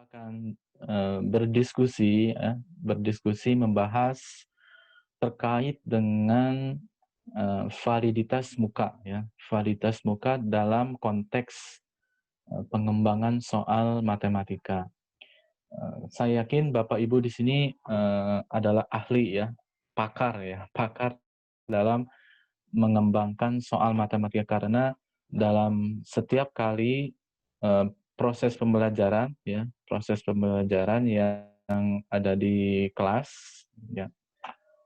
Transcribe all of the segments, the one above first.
Akan, berdiskusi ya, berdiskusi membahas terkait dengan, validitas muka ya, validitas muka dalam konteks, pengembangan soal matematika. Saya yakin Bapak Ibu di sini, adalah ahli ya, pakar dalam mengembangkan soal matematika karena dalam setiap kali, proses pembelajaran ya, proses pembelajaran yang ada di kelas ya,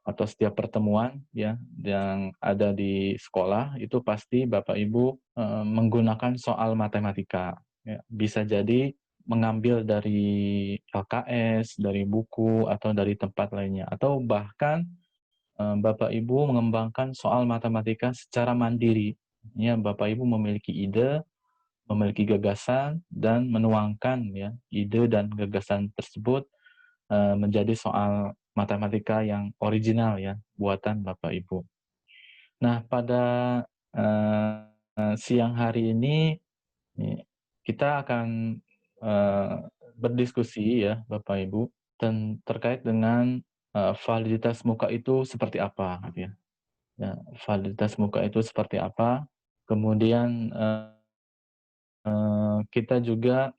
atau setiap pertemuan ya, yang ada di sekolah itu pasti Bapak Ibu, menggunakan soal matematika ya. Bisa jadi mengambil dari LKS, dari buku, atau dari tempat lainnya, atau bahkan Bapak Ibu mengembangkan soal matematika secara mandiri. Ya, Bapak Ibu memiliki ide, memiliki gagasan, dan menuangkan ya, ide dan gagasan tersebut menjadi soal matematika yang original ya, buatan Bapak Ibu. Nah, pada siang hari ini kita akan eh, berdiskusi ya, Bapak Ibu, terkait dengan validitas muka itu seperti apa, gitu ya. Ya, validitas muka itu seperti apa, kemudian, kita juga,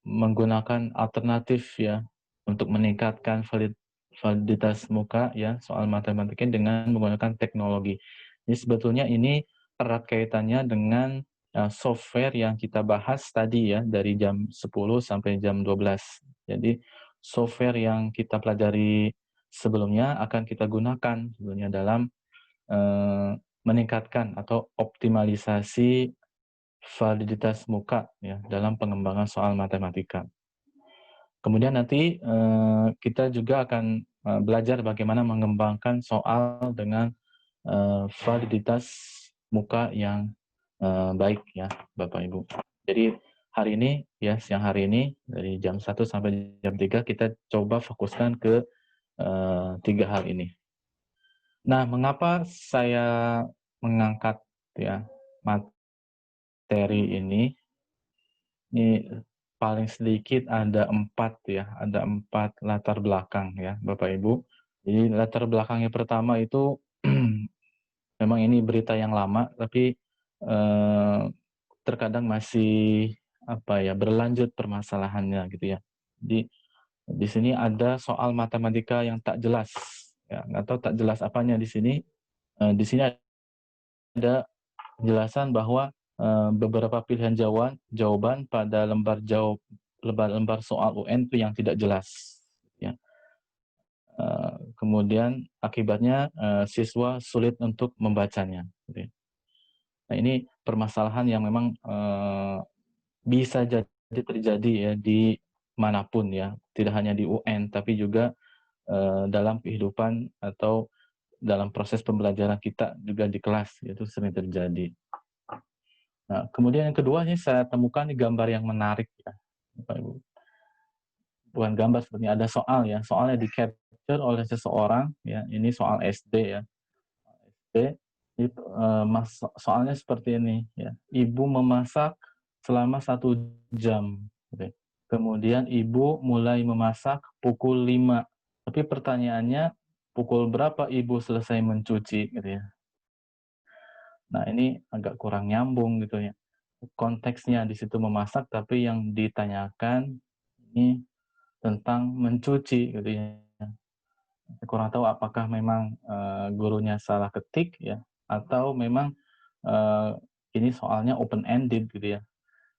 menggunakan alternatif ya, untuk meningkatkan validitas muka ya, soal matematika dengan menggunakan teknologi. Jadi sebetulnya ini erat kaitannya dengan, software yang kita bahas tadi ya, dari jam 10 sampai jam 12. Jadi software yang kita pelajari sebelumnya akan kita gunakan sebetulnya dalam meningkatkan atau optimalisasi validitas muka ya dalam pengembangan soal matematika. Kemudian nanti, kita juga akan, belajar bagaimana mengembangkan soal dengan, validitas muka yang, baik ya, Bapak Ibu. Jadi hari ini ya, siang hari ini dari jam 1 sampai jam 3 kita coba fokuskan ke, 3 hal ini. Nah, mengapa saya mengangkat ya materi ini paling sedikit ada 4 ya, ada 4 latar belakang ya, Bapak Ibu. Jadi latar belakang yang pertama itu memang ini berita yang lama, tapi, eee, terkadang masih, apa ya, berlanjut permasalahannya gitu ya. Jadi di sini ada soal matematika yang tak jelas, ya, nggak tahu tak jelas apanya di sini. Di sini ada penjelasan bahwa, beberapa pilihan jawaban pada lembar-lembar soal UN itu yang tidak jelas, ya. Kemudian akibatnya, siswa sulit untuk membacanya, gitu ya. Nah, ini permasalahan yang memang, bisa jadi terjadi ya di manapun ya, tidak hanya di UN, tapi juga, dalam kehidupan atau dalam proses pembelajaran kita juga di kelas, itu sering terjadi. Nah, kemudian yang kedua ini saya temukan di gambar yang menarik ya, Bapak Ibu. Bukan gambar sebenarnya, ada soal ya, soalnya di-capture oleh seseorang ya, ini soal SD ya, SD, itu, soalnya seperti ini ya, ibu memasak selama 1 jam, gitu ya. Kemudian ibu mulai memasak pukul 5, tapi pertanyaannya, pukul berapa ibu selesai mencuci, gitu ya. Nah, ini agak kurang nyambung gitu ya. Konteksnya di situ memasak, tapi yang ditanyakan ini tentang mencuci gitu ya. Saya kurang tahu apakah memang, gurunya salah ketik ya, atau memang, eee, ini soalnya open ended gitu ya.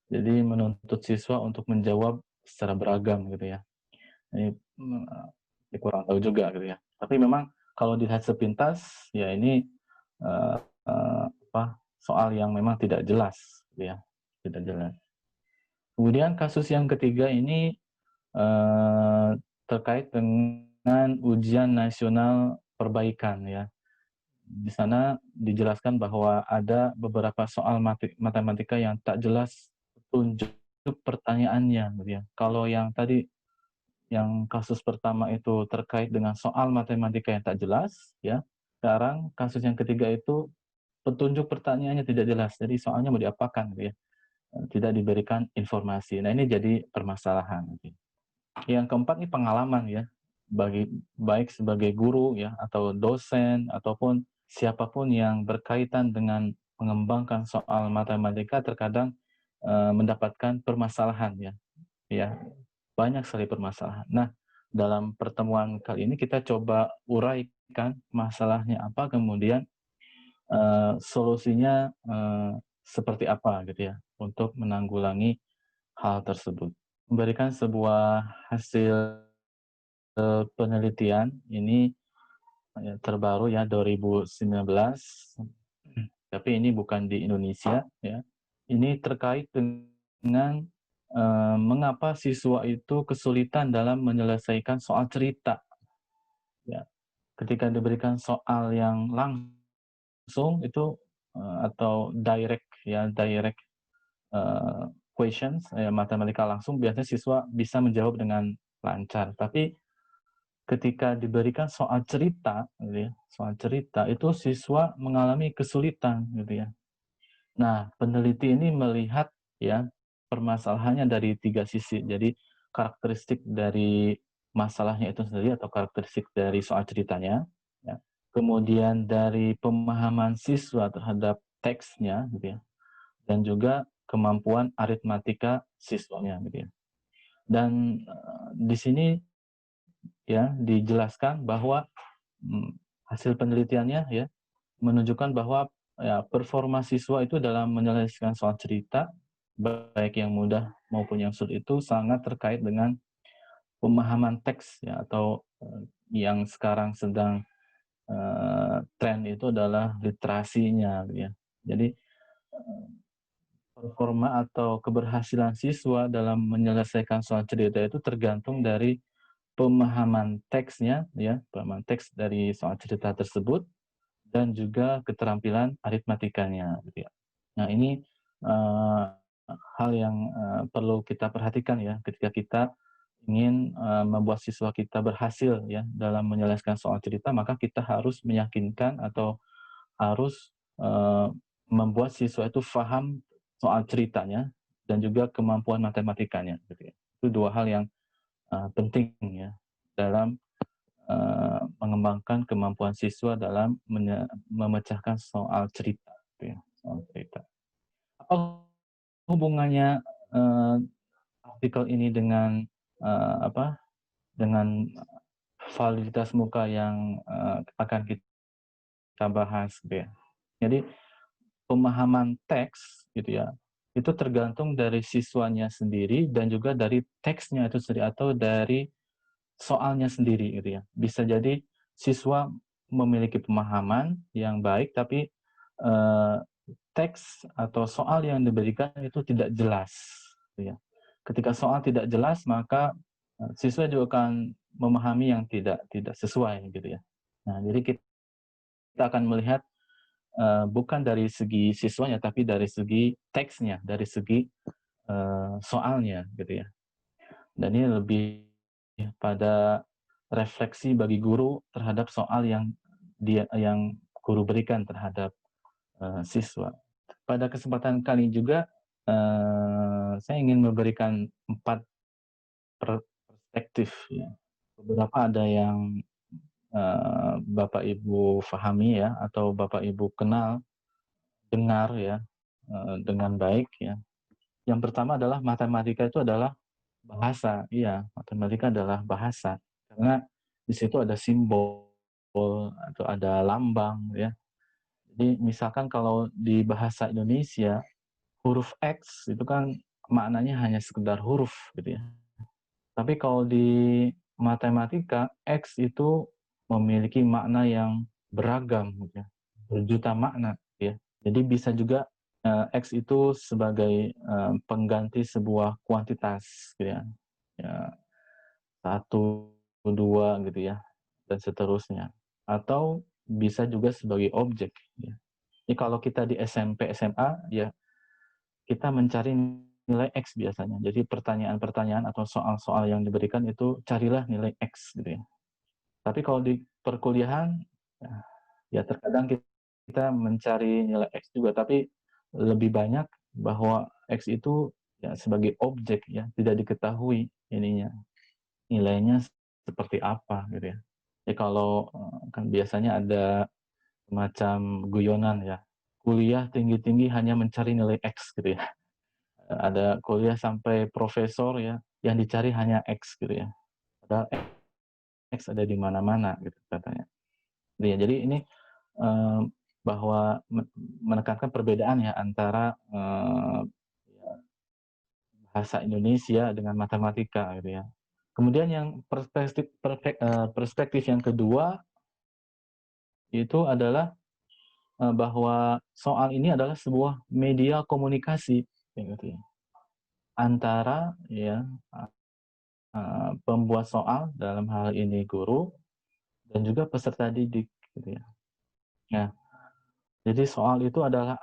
Jadi menuntut siswa untuk menjawab secara beragam gitu ya. Ini, saya kurang tahu juga gitu ya. Tapi memang kalau dilihat sepintas, ya ini, eee eee, soal yang memang tidak jelas gitu ya, tidak jelas. Kemudian kasus yang ketiga ini, eee, terkait dengan ujian nasional perbaikan ya. Di sana dijelaskan bahwa ada beberapa soal matematika yang tak jelas petunjuk pertanyaannya gitu ya. Kalau yang tadi, yang kasus pertama itu terkait dengan soal matematika yang tak jelas ya, sekarang kasus yang ketiga itu petunjuk pertanyaannya tidak jelas, jadi soalnya mau diapakan gitu ya. tidak diberikan informasi. Nah, ini jadi permasalahan. Yang keempat ini pengalaman ya, baik sebagai guru ya, atau dosen, ataupun siapapun yang berkaitan dengan mengembangkan soal matematika terkadang mendapatkan permasalahan ya, ya banyak sekali permasalahan. Nah, dalam pertemuan kali ini kita coba uraikan masalahnya apa, kemudian solusinya seperti apa gitu ya, untuk menanggulangi hal tersebut. Memberikan sebuah hasil penelitian ini terbaru ya 2019, tapi ini bukan di Indonesia ya. Ini terkait dengan mengapa siswa itu kesulitan dalam menyelesaikan soal cerita. Ya, ketika diberikan soal yang langsung itu atau direct ya, direct questions matematika langsung, biasanya siswa bisa menjawab dengan lancar. Tapi ketika diberikan soal cerita, gitu ya, soal cerita itu siswa mengalami kesulitan, gitu ya. Nah, peneliti ini melihat ya permasalahannya dari 3 sisi. Jadi karakteristik dari masalahnya itu sendiri atau karakteristik dari soal ceritanya, ya. Kemudian dari pemahaman siswa terhadap teksnya, gitu ya, dan juga kemampuan aritmatika siswanya, gitu ya. Dan di sini ya dijelaskan bahwa hasil penelitiannya ya menunjukkan bahwa ya performa siswa itu dalam menyelesaikan soal cerita baik yang mudah maupun yang sulit itu sangat terkait dengan pemahaman teks ya, atau yang sekarang sedang tren itu adalah literasinya gitu ya. Jadi performa atau keberhasilan siswa dalam menyelesaikan soal cerita itu tergantung dari pemahaman teksnya ya, pemahaman teks dari soal cerita tersebut dan juga keterampilan aritmatikanya gitu ya. Nah, ini hal yang perlu kita perhatikan ya ketika kita ingin membuat siswa kita berhasil ya dalam menyelesaikan soal cerita, maka kita harus meyakinkan atau harus membuat siswa itu paham soal ceritanya dan juga kemampuan matematikanya gitu ya. Itu 2 hal yang penting ya dalam mengembangkan kemampuan siswa dalam memecahkan soal cerita, gitu ya, soal cerita. Apa hubungannya artikel ini dengan apa? Dengan validitas muka yang akan kita bahas, gitu ya. Jadi pemahaman teks, gitu ya, itu tergantung dari siswanya sendiri dan juga dari teksnya itu sendiri atau dari soalnya sendiri gitu ya. Bisa jadi siswa memiliki pemahaman yang baik tapi eh, teks atau soal yang diberikan itu tidak jelas gitu ya. Ketika soal tidak jelas maka siswa juga akan memahami yang tidak sesuai gitu ya. Nah, jadi kita akan melihat bukan dari segi siswanya tapi dari segi teksnya, dari segi soalnya gitu ya. Dan ini lebih pada refleksi bagi guru terhadap soal yang guru berikan terhadap siswa. Pada kesempatan kali juga saya ingin memberikan 4 perspektif ya. Beberapa ada yang Bapak Ibu fahami ya atau Bapak Ibu kenal, dengar ya dengan baik ya. Yang pertama adalah matematika itu adalah bahasa, iya, matematika adalah bahasa. Karena di situ ada simbol atau ada lambang ya. Jadi misalkan kalau di bahasa Indonesia huruf X itu kan maknanya hanya sekedar huruf gitu ya. Tapi kalau di matematika X itu memiliki makna yang beragam gitu ya. Berjuta makna gitu ya. Jadi bisa juga X itu sebagai pengganti sebuah kuantitas gitu ya. Ya, 1, 2 gitu ya, dan seterusnya. Atau bisa juga sebagai objek ya. Jadi kalau kita di SMP, SMA ya kita mencari nilai X biasanya. Jadi pertanyaan-pertanyaan atau soal-soal yang diberikan itu carilah nilai X gitu ya. Tapi kalau di perkuliahan ya terkadang kita mencari nilai X juga, tapi lebih banyak bahwa X itu ya sebagai objek ya, tidak diketahui ininya, nilainya seperti apa gitu ya. Ya kalau kan biasanya ada semacam guyonan ya, kuliah tinggi-tinggi hanya mencari nilai X gitu ya. Ada kuliah sampai profesor ya, yang dicari hanya X gitu ya. Padahal X ada di mana-mana gitu katanya. Iya, jadi ini bahwa menekankan perbedaan ya antara bahasa Indonesia dengan matematika gitu ya. Kemudian yang perspektif yang kedua itu adalah bahwa soal ini adalah sebuah media komunikasi ya gitu ya, antara ya pembuat soal dalam hal ini guru dan juga peserta didik gitu ya. Nah, jadi soal itu adalah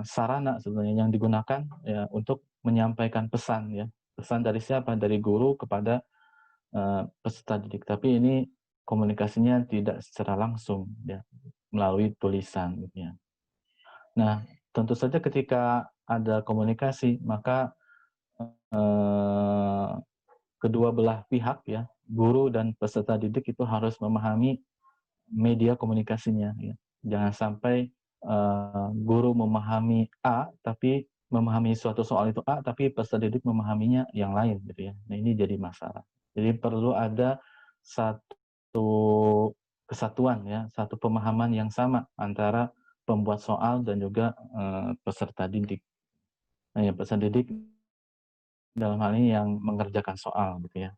sarana sebenarnya yang digunakan ya untuk menyampaikan pesan ya. Pesan dari siapa? Dari guru kepada peserta didik. Tapi ini komunikasinya tidak secara langsung ya, melalui tulisan gitu ya. Nah, tentu saja ketika ada komunikasi, maka eh, kedua belah pihak ya, guru dan peserta didik itu harus memahami media komunikasinya ya. Jangan sampai guru memahami A tapi memahami suatu soal itu A tapi peserta didik memahaminya yang lain gitu ya. Nah, ini jadi masalah. Jadi perlu ada satu kesatuan ya, satu pemahaman yang sama antara pembuat soal dan juga peserta didik. Nah, ya peserta didik dalam hal ini yang mengerjakan soal gitu ya.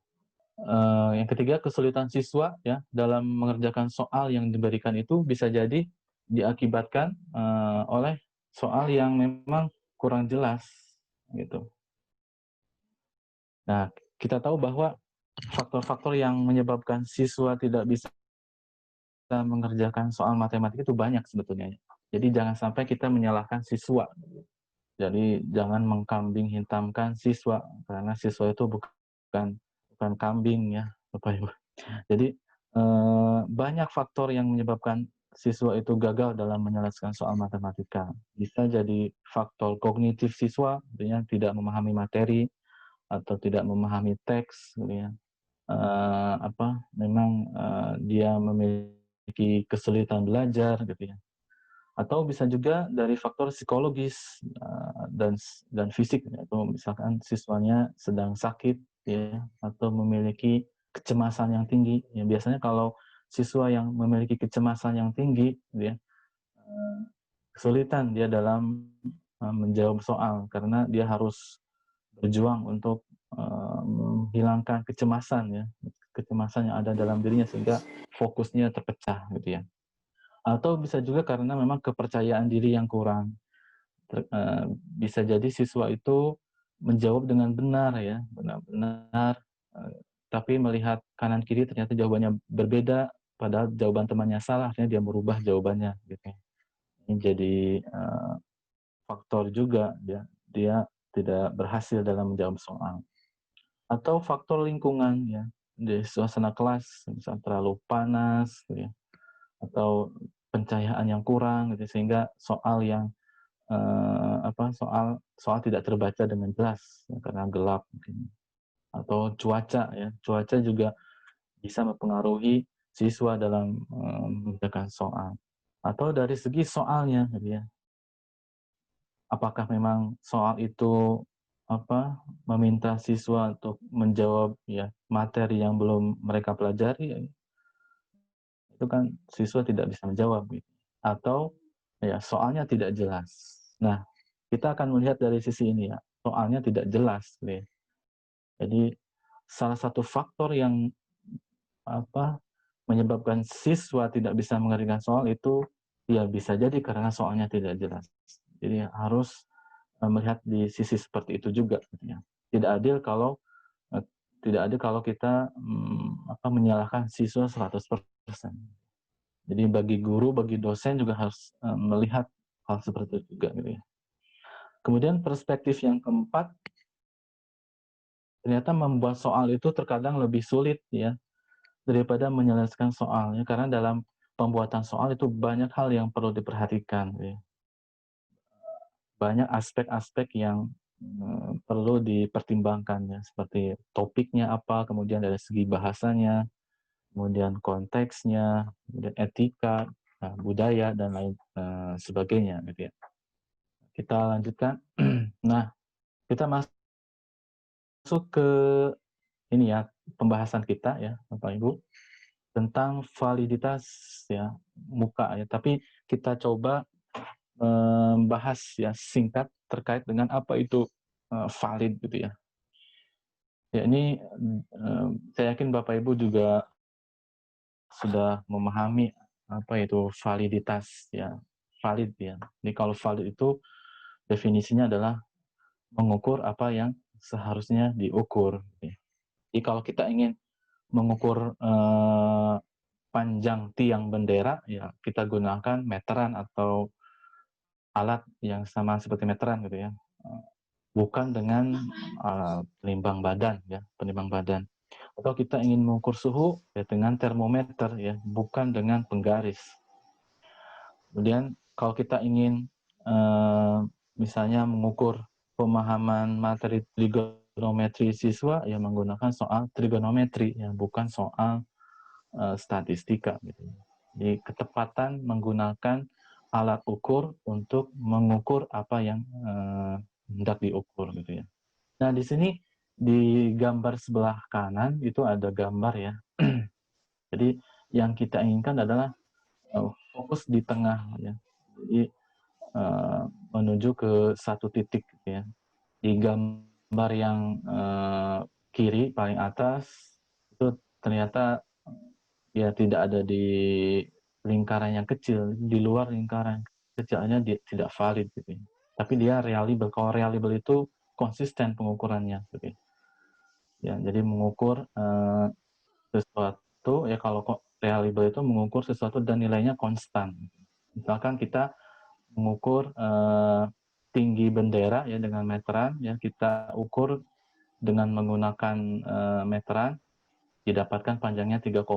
Yang ketiga, kesulitan siswa ya dalam mengerjakan soal yang diberikan itu bisa jadi diakibatkan oleh soal yang memang kurang jelas gitu. Nah, kita tahu bahwa faktor-faktor yang menyebabkan siswa tidak bisa mengerjakan soal matematika itu banyak sebetulnya. Jadi jangan sampai kita menyalahkan siswa. Jadi jangan mengkambing hitamkan siswa karena siswa itu bukan kambing ya, Bapak Ibu. Jadi banyak faktor yang menyebabkan siswa itu gagal dalam menyelesaikan soal matematika. Bisa jadi faktor kognitif siswa, artinya tidak memahami materi atau tidak memahami teks, gitu ya. Memang dia memiliki kesulitan belajar, gitu ya. Atau bisa juga dari faktor psikologis dan fisik, atau misalkan siswanya sedang sakit, ya, atau memiliki kecemasan yang tinggi. Ya, biasanya kalau siswa yang memiliki kecemasan yang tinggi, ya, kesulitan dia dalam menjawab soal karena dia harus berjuang untuk menghilangkan kecemasan, ya, kecemasan yang ada dalam dirinya sehingga fokusnya terpecah, gitu ya. Atau bisa juga karena memang kepercayaan diri yang kurang. Bisa jadi siswa itu menjawab dengan benar ya, benar-benar, tapi melihat kanan kiri ternyata jawabannya berbeda, padahal jawaban temannya salah, akhirnya dia merubah jawabannya gitu ya. Ini jadi faktor juga ya, dia tidak berhasil dalam menjawab soal. Atau faktor lingkungan ya, di suasana kelas misalnya terlalu panas gitu ya, atau pencahayaan yang kurang gitu sehingga soal yang soal tidak terbaca dengan jelas ya, karena gelap mungkin. Atau cuaca ya, cuaca juga bisa mempengaruhi siswa dalam mengerjakan soal. Atau dari segi soalnya gitu ya. Apakah memang soal itu meminta siswa untuk menjawab ya materi yang belum mereka pelajari ya, itu kan siswa tidak bisa menjawab gitu. Atau ya soalnya tidak jelas. Nah, kita akan melihat dari sisi ini ya, soalnya tidak jelas gitu ya. Jadi salah satu faktor yang menyebabkan siswa tidak bisa mengerjakan soal itu ya bisa jadi karena soalnya tidak jelas. Jadi harus melihat di sisi seperti itu juga gitu ya. Tidak adil kalau kita menyalahkan siswa 100%. Jadi bagi guru, bagi dosen juga harus melihat hal seperti itu juga gitu ya. Kemudian perspektif yang keempat, ternyata membuat soal itu terkadang lebih sulit ya daripada menyelesaikan soalnya karena dalam pembuatan soal itu banyak hal yang perlu diperhatikan ya. banyak aspek-aspek yang perlu dipertimbangkan ya, seperti topiknya apa, kemudian dari segi bahasanya, kemudian konteksnya, kemudian etika, budaya dan lain sebagainya gitu ya. Kita lanjutkan. Nah, kita masuk ke ini ya, pembahasan kita ya, Bapak Ibu, tentang validitas ya muka ya. Tapi kita coba membahas ya singkat terkait dengan apa itu valid gitu ya. Ya ini saya yakin Bapak Ibu juga sudah memahami apa itu validitas ya, valid ya. Jadi kalau valid itu definisinya adalah mengukur apa yang seharusnya diukur. Ya. Jadi kalau kita ingin mengukur panjang tiang bendera, ya kita gunakan meteran atau alat yang sama seperti meteran gitu ya. Bukan dengan penimbang badan ya, penimbang badan. Atau kita ingin mengukur suhu ya dengan termometer ya, bukan dengan penggaris. Kemudian kalau kita ingin misalnya mengukur pemahaman materi trigonometri siswa ya menggunakan soal trigonometri ya, bukan soal statistika gitu. Jadi ketepatan menggunakan alat ukur untuk mengukur apa yang hendak diukur gitu ya. Nah, di sini di gambar sebelah kanan itu ada gambar ya. Jadi yang kita inginkan adalah fokus di tengah ya. Jadi menuju ke satu titik gitu ya. Di gambar yang kiri paling atas itu ternyata ya tidak ada di lingkaran yang kecil, di luar lingkaran kecilnya dia tidak valid gitu ya. Tapi dia reliable. Kalau reliable itu konsisten pengukurannya gitu ya. Ya, jadi mengukur sesuatu ya kalau kok reliable itu mengukur sesuatu dan nilainya konstan. Misalkan kita mengukur tinggi bendera ya dengan meteran ya kita ukur dengan menggunakan meteran didapatkan panjangnya 3,5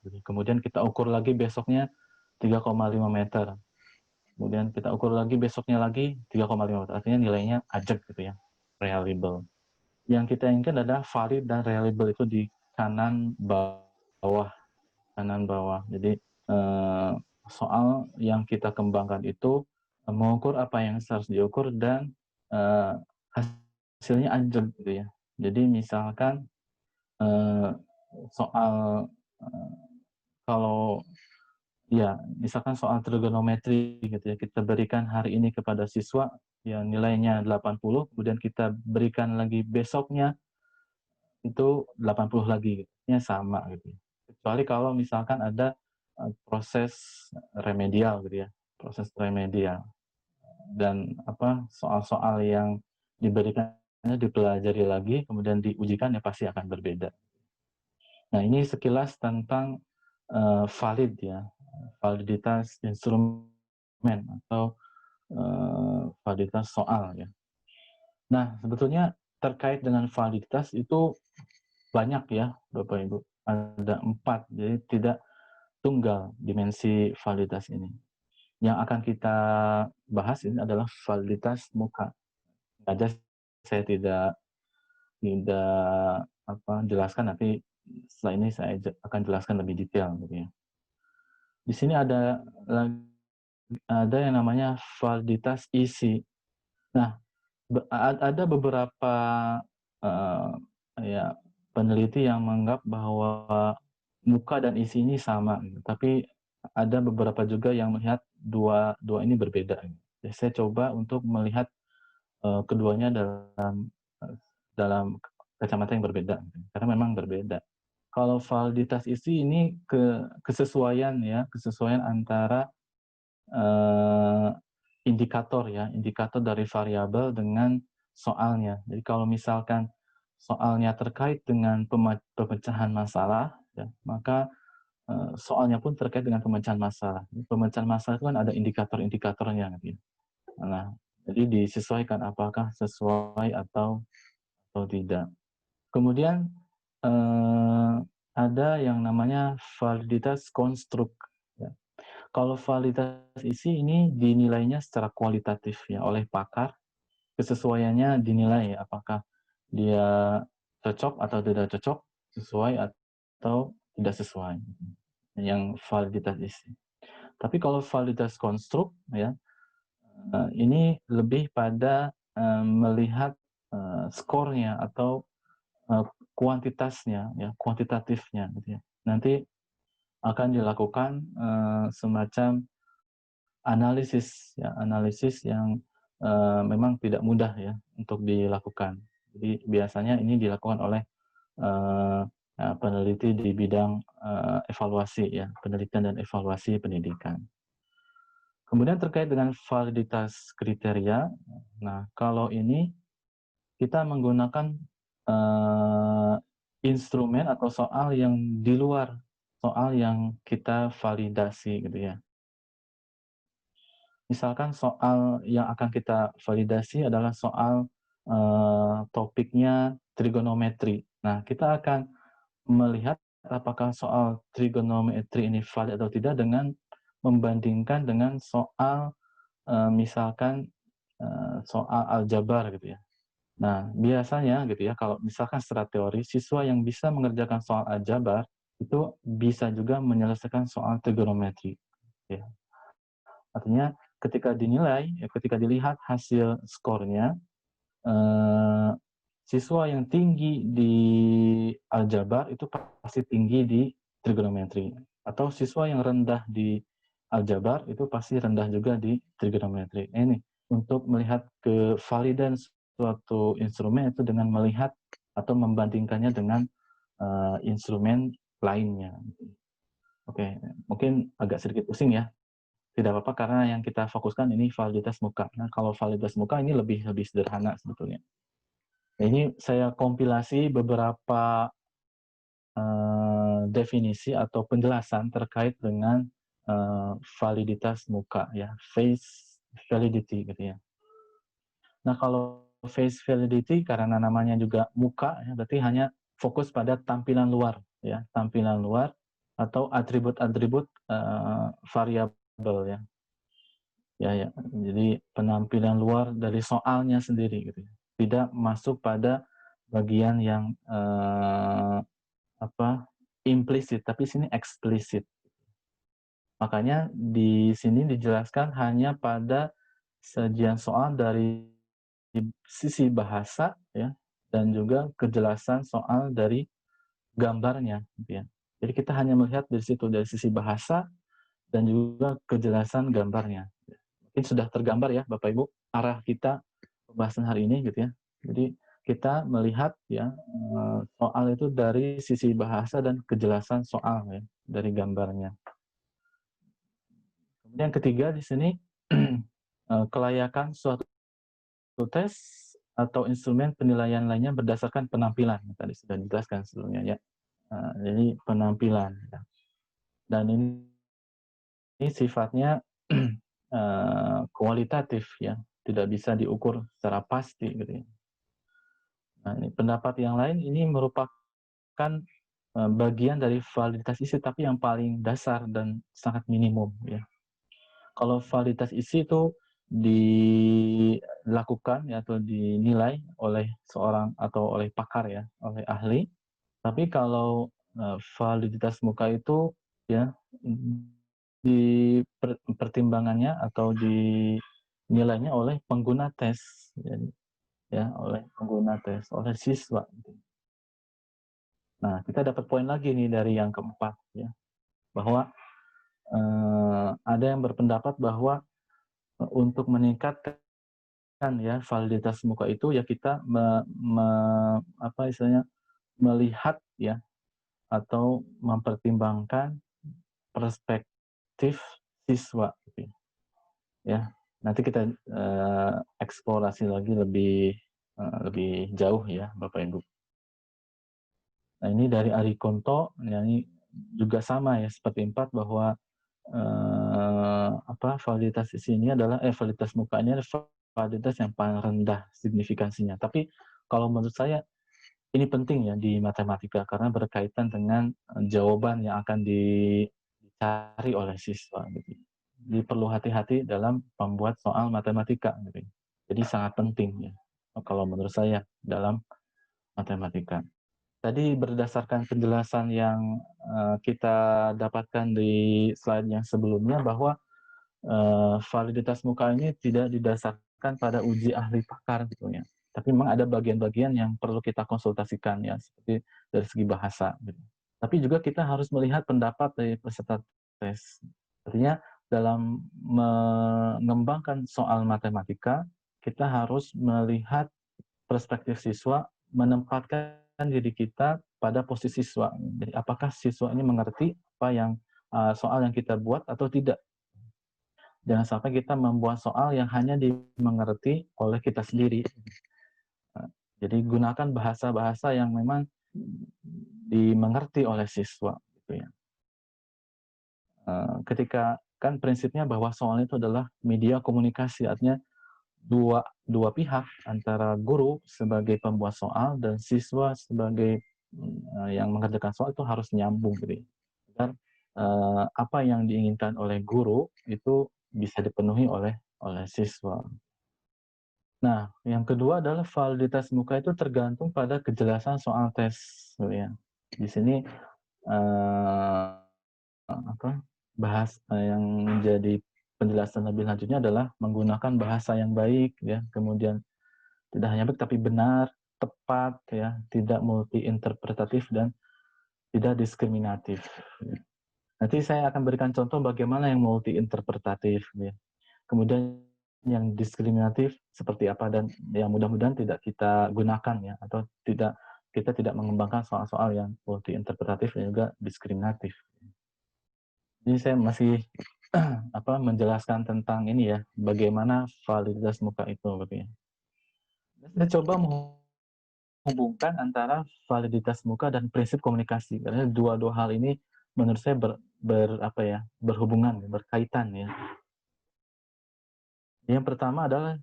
gitu. Kemudian kita ukur lagi besoknya 3,5 meter. Kemudian kita ukur lagi besoknya lagi 3,5 meter. Artinya nilainya ajak gitu ya, reliable. Yang kita inginkan adalah valid dan reliable itu di kanan bawah, kanan bawah. Jadi soal yang kita kembangkan itu mengukur apa yang harus diukur dan hasilnya ajak gitu ya. Jadi misalkan soal kalau ya misalkan soal trigonometri gitu ya, kita berikan hari ini kepada siswa yang nilainya 80, kemudian kita berikan lagi besoknya itu 80 lagi gitu. Ya sama gitu. Kecuali kalau misalkan ada proses remedial gitu ya, proses remedial dan apa soal-soal yang diberikannya dipelajari lagi kemudian diujikan ya pasti akan berbeda. Nah, ini sekilas tentang valid ya, validitas instrumen atau validitas soal ya. Nah, sebetulnya terkait dengan validitas itu banyak ya, Bapak Ibu. Ada 4, jadi tidak tunggal dimensi validitas ini. Yang akan kita bahas ini adalah validitas muka. Aja saya tidak jelaskan, nanti setelah ini saya akan jelaskan lebih detail gitu ya. Di sini ada yang namanya validitas isi. Nah, ada beberapa ya peneliti yang menganggap bahwa muka dan isi ini sama, gitu. Tapi ada beberapa juga yang melihat dua ini berbeda. Gitu. Jadi saya coba untuk melihat keduanya dalam kacamata yang berbeda, gitu. Karena memang berbeda. Kalau validitas isi ini kesesuaian ya, kesesuaian antara indikator ya, indikator dari variabel dengan soalnya. Jadi kalau misalkan soalnya terkait dengan pemecahan masalah, ya, maka soalnya pun terkait dengan pemecahan masalah. Pemecahan masalah itu kan ada indikator-indikatornya. Gitu. Nah, jadi disesuaikan apakah sesuai atau tidak. Kemudian ada yang namanya validitas konstruk. Ya. Kalau validitas isi ini dinilainya secara kualitatif ya oleh pakar, kesesuaiannya dinilai apakah dia cocok atau tidak cocok, sesuai atau tidak sesuai, yang validitas isi. Tapi kalau validitas konstruk ya, ini lebih pada, melihat, skornya atau, eee, kuantitasnya ya, kuantitatifnya gitu ya. Nanti akan dilakukan, semacam analisis ya, analisis yang, memang tidak mudah ya untuk dilakukan. Jadi biasanya ini dilakukan oleh, eee peneliti di bidang, evaluasi ya, penelitian dan evaluasi pendidikan. Kemudian terkait dengan validitas kriteria, nah kalau ini kita menggunakan, eee, instrumen atau soal yang di luar soal yang kita validasi gitu ya. Misalkan soal yang akan kita validasi adalah soal, topiknya trigonometri. Nah, kita akan melihat apakah soal trigonometri ini valid atau tidak dengan membandingkan dengan soal, misalkan, soal aljabar gitu ya. Nah, biasanya gitu ya, kalau misalkan secara teori, siswa yang bisa mengerjakan soal aljabar, itu bisa juga menyelesaikan soal trigonometri, ya. Artinya ketika dinilai, ya ketika dilihat hasil skornya, eee, siswa yang tinggi di aljabar itu pasti tinggi di trigonometri, atau siswa yang rendah di aljabar itu pasti rendah juga di trigonometri. Nah, ini untuk melihat kevalidan suatu instrumen itu dengan melihat atau membandingkannya dengan, instrumen lainnya. Oke, mungkin agak sedikit pusing ya. Tidak apa-apa karena yang kita fokuskan ini validitas muka. Nah, kalau validitas muka ini lebih lebih sederhana sebetulnya. Nah, ini saya kompilasi beberapa, definisi atau penjelasan terkait dengan, validitas muka ya, face validity gitu ya. Nah, kalau face validity karena namanya juga muka ya, berarti hanya fokus pada tampilan luar ya, tampilan luar atau atribut-atribut, variabel ya. Ya ya, jadi penampilan luar dari soalnya sendiri gitu ya. Tidak masuk pada bagian yang, implisit, tapi sini eksplisit. Makanya di sini dijelaskan hanya pada sajian soal dari sisi bahasa ya, dan juga kejelasan soal dari gambarnya gitu ya. Jadi kita hanya melihat dari situ, dari sisi bahasa dan juga kejelasan gambarnya. Mungkin sudah tergambar ya Bapak Ibu, arah kita pembahasan hari ini gitu ya. Jadi kita melihat ya, soal itu dari sisi bahasa dan kejelasan soal ya, dari gambarnya. Kemudian yang ketiga di sini, kelayakan suatu tes atau instrumen penilaian lainnya berdasarkan penampilan, tadi sudah dijelaskan sebelumnya ya. Jadi penampilan ya. Dan ini sifatnya, kualitatif ya, tidak bisa diukur secara pasti gitu ya. Nah, ini pendapat yang lain ini merupakan, bagian dari validitas isi tapi yang paling dasar dan sangat minimum ya. Kalau validitas isi itu dilakukan ya atau dinilai oleh seorang atau oleh pakar ya, oleh ahli. Tapi kalau, validitas muka itu ya, di pertimbangannya atau dinilainya oleh pengguna tes, ya, oleh pengguna tes, oleh siswa. Nah, kita dapat poin lagi nih dari yang keempat ya, bahwa, ada yang berpendapat bahwa, untuk meningkatkan ya validitas muka itu ya kita apa istilahnya, melihat ya atau mempertimbangkan perspektif siswa gitu ya. Nanti kita, eksplorasi lagi lebih, lebih jauh ya Bapak Ibu. Nah, ini dari Ari Konto, ya ini juga sama ya seperti 4 bahwa, validitas di sini adalah validitas muka ini adalah validitas yang paling rendah signifikansinya. Tapi kalau menurut saya ini penting ya di matematika karena berkaitan dengan, jawaban yang akan dicari dicari oleh siswa gitu. Jadi perlu hati-hati dalam membuat soal matematika gitu. Jadi sangat penting ya, kalau menurut saya dalam matematika. Tadi berdasarkan penjelasan yang kita dapatkan di slide yang sebelumnya bahwa validitas muka ini tidak didasarkan pada uji ahli pakar gitu ya. Tapi memang ada bagian-bagian yang perlu kita konsultasikan ya, seperti dari segi bahasa gitu. Tapi juga kita harus melihat pendapat dari peserta tes. Artinya dalam mengembangkan soal matematika, kita harus melihat perspektif siswa, menempatkan diri kita pada posisi siswa. Jadi apakah siswa ini mengerti apa yang soal yang kita buat atau tidak. Jangan sampai kita membuat soal yang hanya dimengerti oleh kita sendiri. Jadi gunakan bahasa-bahasa yang memang dimengerti oleh siswa gitu ya. Ketika kan prinsipnya bahwa soal itu adalah media komunikasi, artinya dua pihak antara guru sebagai pembuat soal dan siswa sebagai yang mengerjakan soal itu harus nyambung gitu. Dan apa yang diinginkan oleh guru itu bisa dipenuhi oleh siswa. Nah, yang kedua adalah validitas muka itu tergantung pada kejelasan soal tes, gitu ya. Di sini yang menjadi penjelasan lebih lanjutnya adalah menggunakan bahasa yang baik, ya. Kemudian tidak hanya baik tapi benar, tepat, ya, tidak multi interpretatif dan tidak diskriminatif. Nanti saya akan berikan contoh bagaimana yang multi interpretatif, ya. Kemudian yang diskriminatif seperti apa dan yang mudah-mudahan tidak kita gunakan ya, atau kita tidak mengembangkan soal-soal yang multi interpretatif dan juga diskriminatif. Jadi saya masih menjelaskan tentang ini ya, bagaimana validitas muka itu gitu ya. Saya coba menghubungkan antara validitas muka dan prinsip komunikasi karena dua hal ini menurut saya berhubungan, berkaitan ya. Yang pertama adalah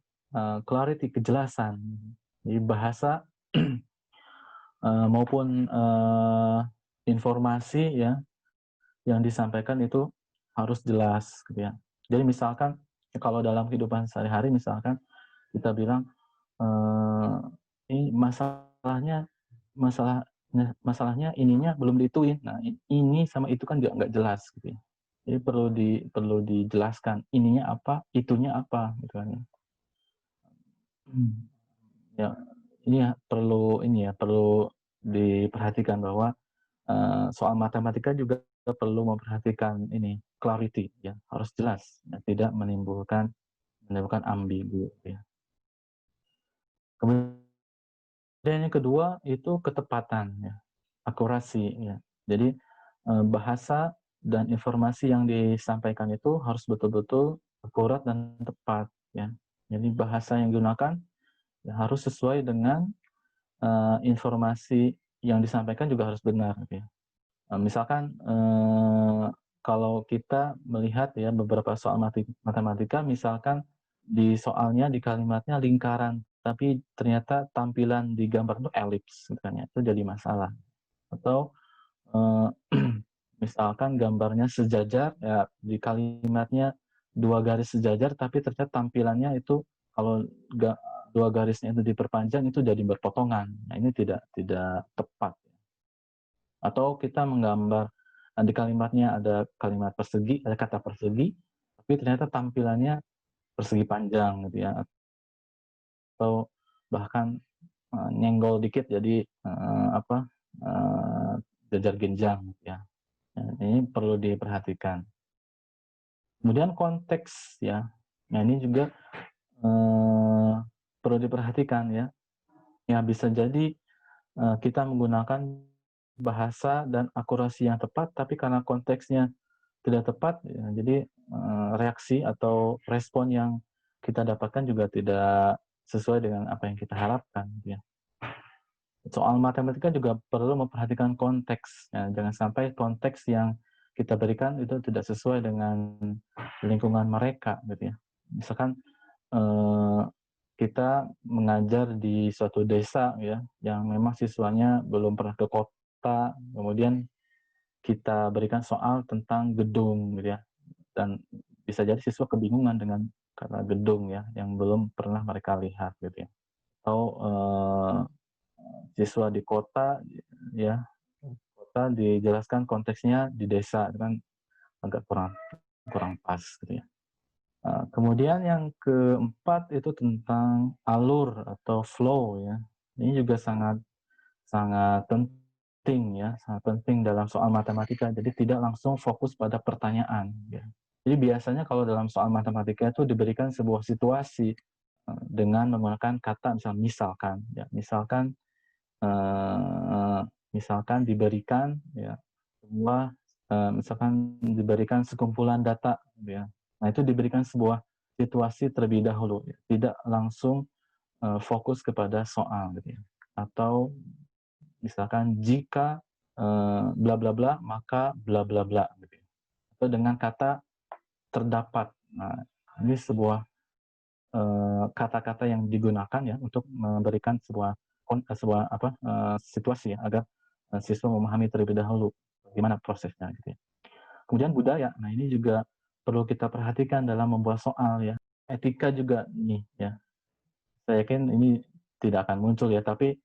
clarity, kejelasan. Jadi bahasa maupun informasi ya yang disampaikan itu harus jelas gitu ya. Jadi misalkan kalau dalam kehidupan sehari-hari misalkan kita bilang ini masalahnya ininya belum diituin. Nah, ini sama itu kan nggak jelas gitu ya. Jadi perlu dijelaskan ininya apa, itunya apa gitu kan. Ya, perlu diperhatikan bahwa soal matematika juga perlu memperhatikan ini clarity ya, harus jelas ya, tidak menimbulkan ambigu ya. Kemudian yang kedua itu ketepatan ya, akurasi ya. Jadi bahasa dan informasi yang disampaikan itu harus betul-betul akurat dan tepat ya. Jadi bahasa yang digunakan ya, harus sesuai dengan informasi yang disampaikan juga harus benar gitu ya. Misalkan kalau kita melihat ya beberapa soal matematika, misalkan di soalnya di kalimatnya lingkaran, tapi ternyata tampilan di gambar itu elips gitu kan ya, itu jadi masalah. Atau misalkan gambarnya sejajar ya di kalimatnya 2 garis sejajar, tapi ternyata tampilannya itu kalau dua garisnya itu diperpanjang itu jadi berpotongan. Nah, ini tidak tepat. Atau kita menggambar di kalimatnya ada kalimat persegi, ada kata persegi, tapi ternyata tampilannya persegi panjang gitu ya. Atau bahkan nyenggol dikit jadi jajar genjang gitu ya. Nah, ini perlu diperhatikan. Kemudian konteks ya. Nah, ini juga perlu diperhatikan ya. Ya bisa jadi kita menggunakan bahasa dan akurasi yang tepat, tapi karena konteksnya tidak tepat, ya, jadi reaksi atau respon yang kita dapatkan juga tidak sesuai dengan apa yang kita harapkan. Ya. Soal matematika juga perlu memperhatikan konteks. Ya. Jangan sampai konteks yang kita berikan itu tidak sesuai dengan lingkungan mereka. Gitu ya. Misalkan kita mengajar di suatu desa ya, yang memang siswanya belum pernah ke kota, kemudian kita berikan soal tentang gedung gitu ya, dan bisa jadi siswa kebingungan dengan kata gedung ya, yang belum pernah mereka lihat gitu ya. Atau, siswa di kota ya, kota dijelaskan konteksnya di desa, itu kan agak kurang kurang pas gitu ya. Kemudian yang keempat itu tentang alur atau flow ya. Ini juga sangat sangat penting ya, sangat penting dalam soal matematika. Jadi tidak langsung fokus pada pertanyaan ya. Jadi biasanya kalau dalam soal matematika itu diberikan sebuah situasi dengan menggunakan kata misalkan ya, eee, misalkan diberikan ya sebuah, misalkan diberikan sekumpulan data gitu ya. Nah, itu diberikan sebuah situasi terlebih dahulu ya, tidak langsung, fokus kepada soal gitu ya. Atau misalkan jika, bla bla bla, maka bla bla bla gitu ya. Atau dengan kata terdapat. Nah, ini sebuah, kata-kata yang digunakan ya untuk memberikan sebuah apa, situasi ya agar, siswa memahami terlebih dahulu bagaimana prosesnya gitu ya. Kemudian budaya, nah ini juga perlu kita perhatikan dalam membuat soal ya. Etika juga nih ya, saya yakin ini tidak akan muncul ya, tapi,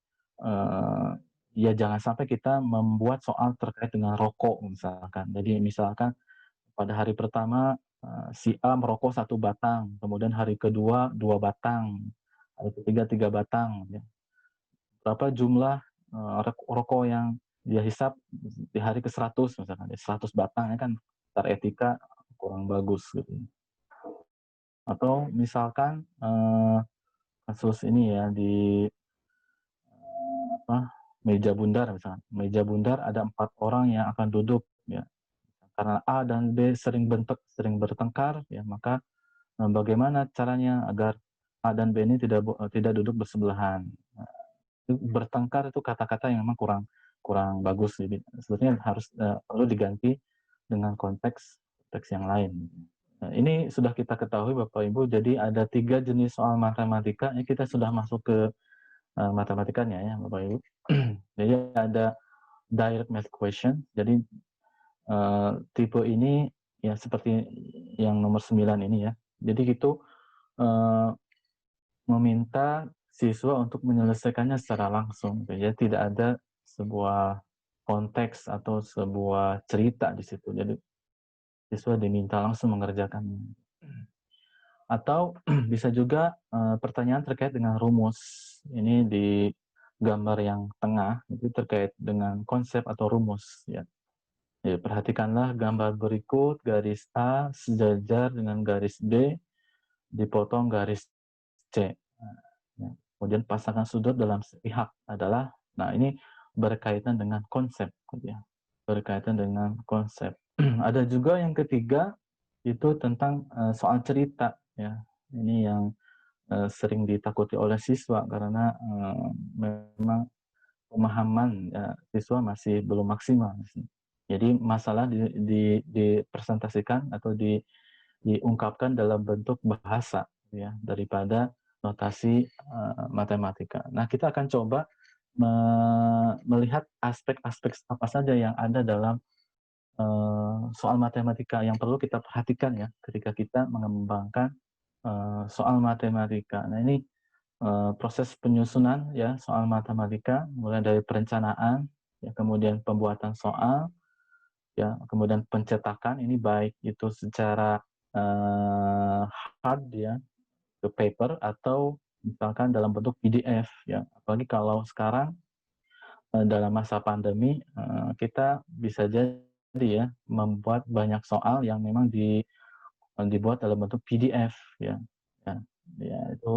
ya jangan sampai kita membuat soal terkait dengan rokok misalkan. Jadi misalkan pada hari pertama, si A merokok 1 batang, kemudian hari kedua 2 batang, hari ketiga 3 batang ya. Berapa jumlah, rokok yang dia hisap di hari ke-100 misalkan, 100 batang ya kan secara etika kurang bagus gitu. Atau misalkan, kasus ini ya di, apa, meja bundar misalkan, meja bundar ada 4 orang yang akan duduk ya, karena A dan B sering bertengkar ya, maka, bagaimana caranya agar A dan B ini tidak duduk bersebelahan. Nah, itu bertengkar itu kata-kata yang memang kurang kurang bagus, jadi sebetulnya harus, perlu diganti dengan konteks yang lain. Nah, ini sudah kita ketahui Bapak Ibu, jadi ada 3 jenis soal matematika, ini kita sudah masuk ke, matematikanya ya Bapak Ibu. Jadi ada direct math question, jadi, tipe ini ya seperti yang nomor 9 ini ya. Jadi itu, eee, meminta siswa untuk menyelesaikannya secara langsung gitu ya, tidak ada sebuah konteks atau sebuah cerita di situ. Jadi siswa diminta langsung mengerjakannya. Atau bisa juga, pertanyaan terkait dengan rumus. Ini di gambar yang tengah, itu terkait dengan konsep atau rumus ya. Ya, perhatikanlah gambar berikut, garis A sejajar dengan garis B, dipotong garis C. Nah, ya. Kemudian pasangkan sudut dalam sepihak adalah, nah ini berkaitan dengan konsep, gitu ya. Berkaitan dengan konsep. Ada juga yang ketiga, itu tentang, soal cerita, ya. Ini yang, sering ditakuti oleh siswa karena, memang pemahaman, siswa masih belum maksimal. Jadi masalah dipresentasikan atau diungkapkan dalam bentuk bahasa ya, daripada notasi, matematika. Nah, kita akan coba melihat aspek-aspek apa saja yang ada dalam, soal matematika yang perlu kita perhatikan ya, ketika kita mengembangkan, soal matematika. Nah, ini, proses penyusunan ya soal matematika, mulai dari perencanaan, ya kemudian pembuatan soal, ya, kemudian pencetakan ini baik itu secara, hard ya, ke paper atau misalkan dalam bentuk PDF ya. Apalagi kalau sekarang, dalam masa pandemi, kita bisa jadi ya membuat banyak soal yang memang dibuat dalam bentuk PDF ya. Ya, ya itu,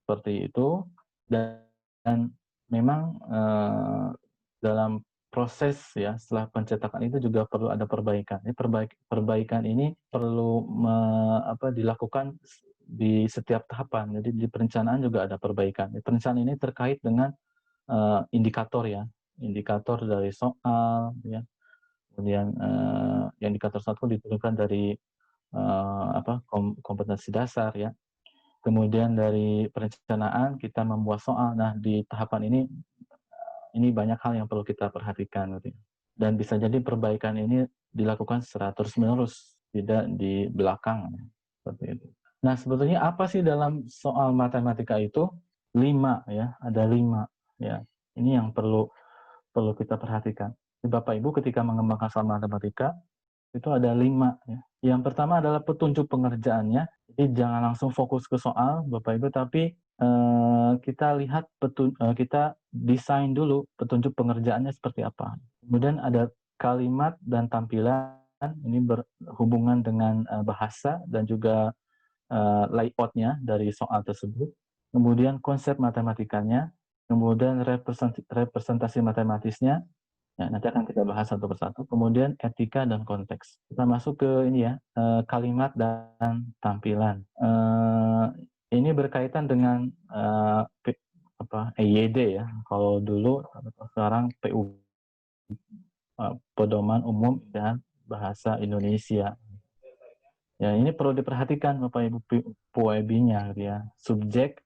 seperti itu dan memang, dalam proses ya setelah pencetakan itu juga perlu ada perbaikan. Ini perbaikan ini perlu dilakukan di setiap tahapan. Jadi di perencanaan juga ada perbaikan. Di perencanaan ini terkait dengan, indikator ya, indikator dari soal ya, kemudian, indikator satu ditentukan dari, kompetensi dasar ya. Kemudian dari perencanaan kita membuat soal. Nah, di tahapan ini banyak hal yang perlu kita perhatikan gitu ya. dan bisa jadi perbaikan ini dilakukan secara terus-menerus, tidak di belakang, seperti itu. Nah, sebetulnya apa sih dalam soal matematika itu? 5 ya, ada 5 ya. Ini yang perlu perlu kita perhatikan. Bapak Ibu ketika mengembangkan soal matematika itu ada 5 ya. Yang pertama adalah petunjuk pengerjaannya. Jadi jangan langsung fokus ke soal Bapak Ibu, tapi kita lihat kita desain dulu petunjuk pengerjaannya seperti apa. Kemudian ada kalimat dan tampilan, ini berhubungan dengan bahasa dan juga layout-nya dari soal tersebut. Kemudian konsep matematikanya, kemudian representasi matematisnya. Ya, nanti akan kita bahas satu persatu. Kemudian etika dan konteks. Kita masuk ke ini ya, kalimat dan tampilan. Ini berkaitan dengan EYD ya. Kalau dulu, sekarang PU, Pedoman Umum dan Bahasa Indonesia. Ya, ini perlu diperhatikan Bapak Ibu PUEB-nya gitu ya. Subjek,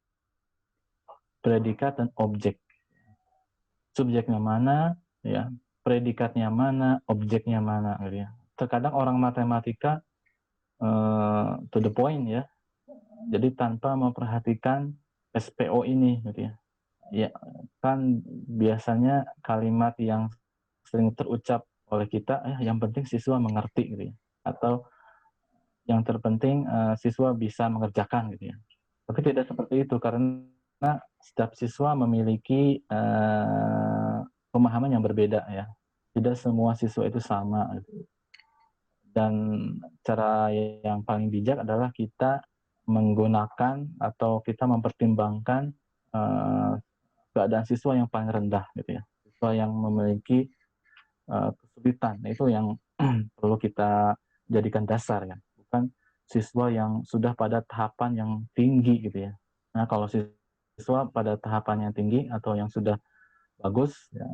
predikat dan objek. Subjeknya mana, ya, predikatnya mana, objeknya mana, gitu ya. Terkadang orang matematika to the point ya, jadi tanpa memperhatikan SPO ini, gitu ya. Ya, kan biasanya kalimat yang sering terucap oleh kita, yang penting siswa mengerti, gitu ya. Atau yang terpenting siswa bisa mengerjakan, gitu ya. Tapi tidak seperti itu, karena setiap siswa memiliki pemahaman yang berbeda ya. Tidak semua siswa itu sama. Gitu. Dan cara yang paling bijak adalah kita menggunakan atau kita mempertimbangkan keadaan siswa yang paling rendah gitu ya. Siswa yang memiliki kesulitan. Itu yang perlu kita jadikan dasar ya. Bukan siswa yang sudah pada tahapan yang tinggi gitu ya. Nah, kalau siswa pada tahapan yang tinggi atau yang sudah bagus ya,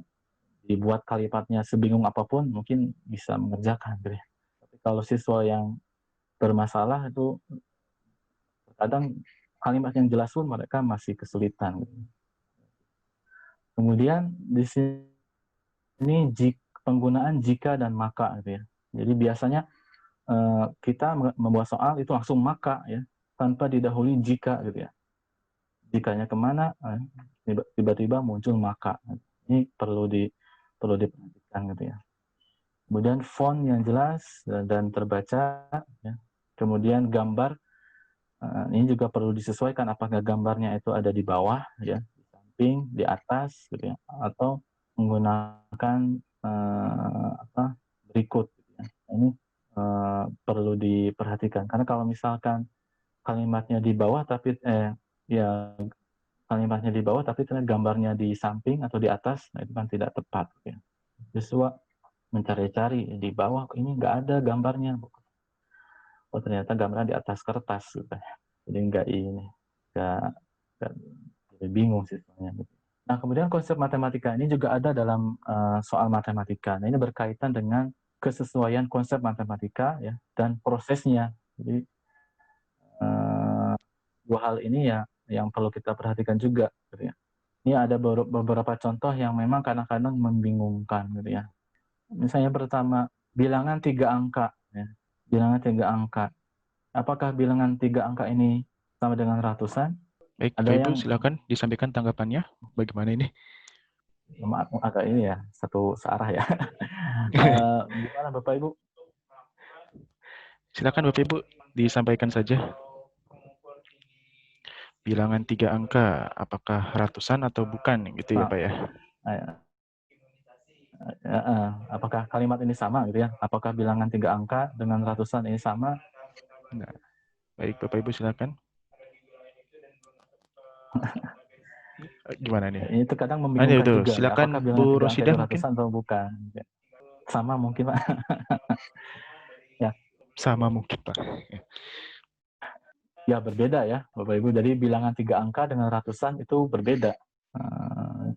dibuat kalimatnya sebingung apapun mungkin bisa mengerjakan gitu ya. Tapi kalau siswa yang bermasalah itu kadang kalimat yang jelas pun mereka masih kesulitan gitu. Kemudian di sini penggunaan jika dan maka gitu ya. Jadi biasanya kita membuat soal itu langsung maka ya, tanpa didahului jika gitu ya. Jikanya kemana, tiba-tiba muncul maka. Ini perlu diperhatikan gitu ya. Kemudian font yang jelas dan terbaca, ya. Kemudian gambar, ini juga perlu disesuaikan apakah gambarnya itu ada di bawah, ya, di samping, di atas, gitu ya, atau menggunakan berikut. Gitu ya. Ini perlu diperhatikan karena kalau misalkan kalimatnya di bawah tapi ya kalimatnya di bawah tapi ternyata gambarnya di samping atau di atas, nah itu kan tidak tepat. Gitu ya. Siswa mencari-cari di bawah ini nggak ada gambarnya, oh ternyata gambarnya di atas kertas gitu. Jadi nggak jadi bingung siswanya. Gitu. Nah kemudian konsep matematika ini juga ada dalam soal matematika. Nah ini berkaitan dengan kesesuaian konsep matematika ya dan prosesnya. Jadi dua hal ini ya yang perlu kita perhatikan juga. Gitu ya. Ini ada beberapa contoh yang memang kadang-kadang membingungkan gitu ya. Misalnya pertama, bilangan 3 angka. Ya. Bilangan 3 angka. Apakah bilangan 3 angka ini sama dengan ratusan? Baik, Ada Bapak Ibu, yang silakan disampaikan tanggapannya. Bagaimana ini? maaf, agak ini ya, satu searah ya. Gimana Bapak Ibu? Silakan Bapak Ibu, disampaikan saja. Bilangan 3 angka, apakah ratusan atau bukan, gitu ya Nah, Pak ya? apakah kalimat ini sama gitu ya? Apakah bilangan 3 angka dengan ratusan ini sama? Nah, baik Bapak Ibu, silakan. Gimana nih? Ini terkadang Ini membingungkan itu, juga ya. Apakah silakan bilangan Bu 3 angka itu Rosidah mungkin. ratusan atau bukan? Sama mungkin Pak. Ya, Sama mungkin Pak. ya berbeda ya Bapak Ibu. Jadi bilangan 3 angka dengan ratusan itu berbeda.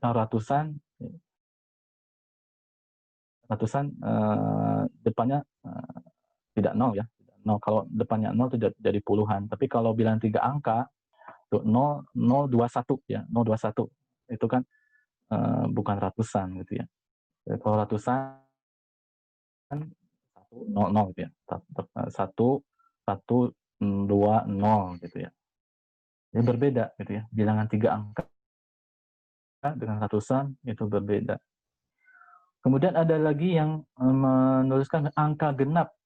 Ratusan depannya tidak nol ya. Nol. Kalau depannya nol itu jadi puluhan. Tapi kalau bilangan 3 angka itu 0,021 ya, 0,21 itu kan bukan ratusan gitu ya. Kalau ratusan 1, 0, 0 gitu ya. 1, 1, 2, 0 gitu ya. Jadi berbeda gitu ya. Bilangan 3 angka dengan ratusan itu berbeda. Kemudian ada lagi yang menuliskan angka genap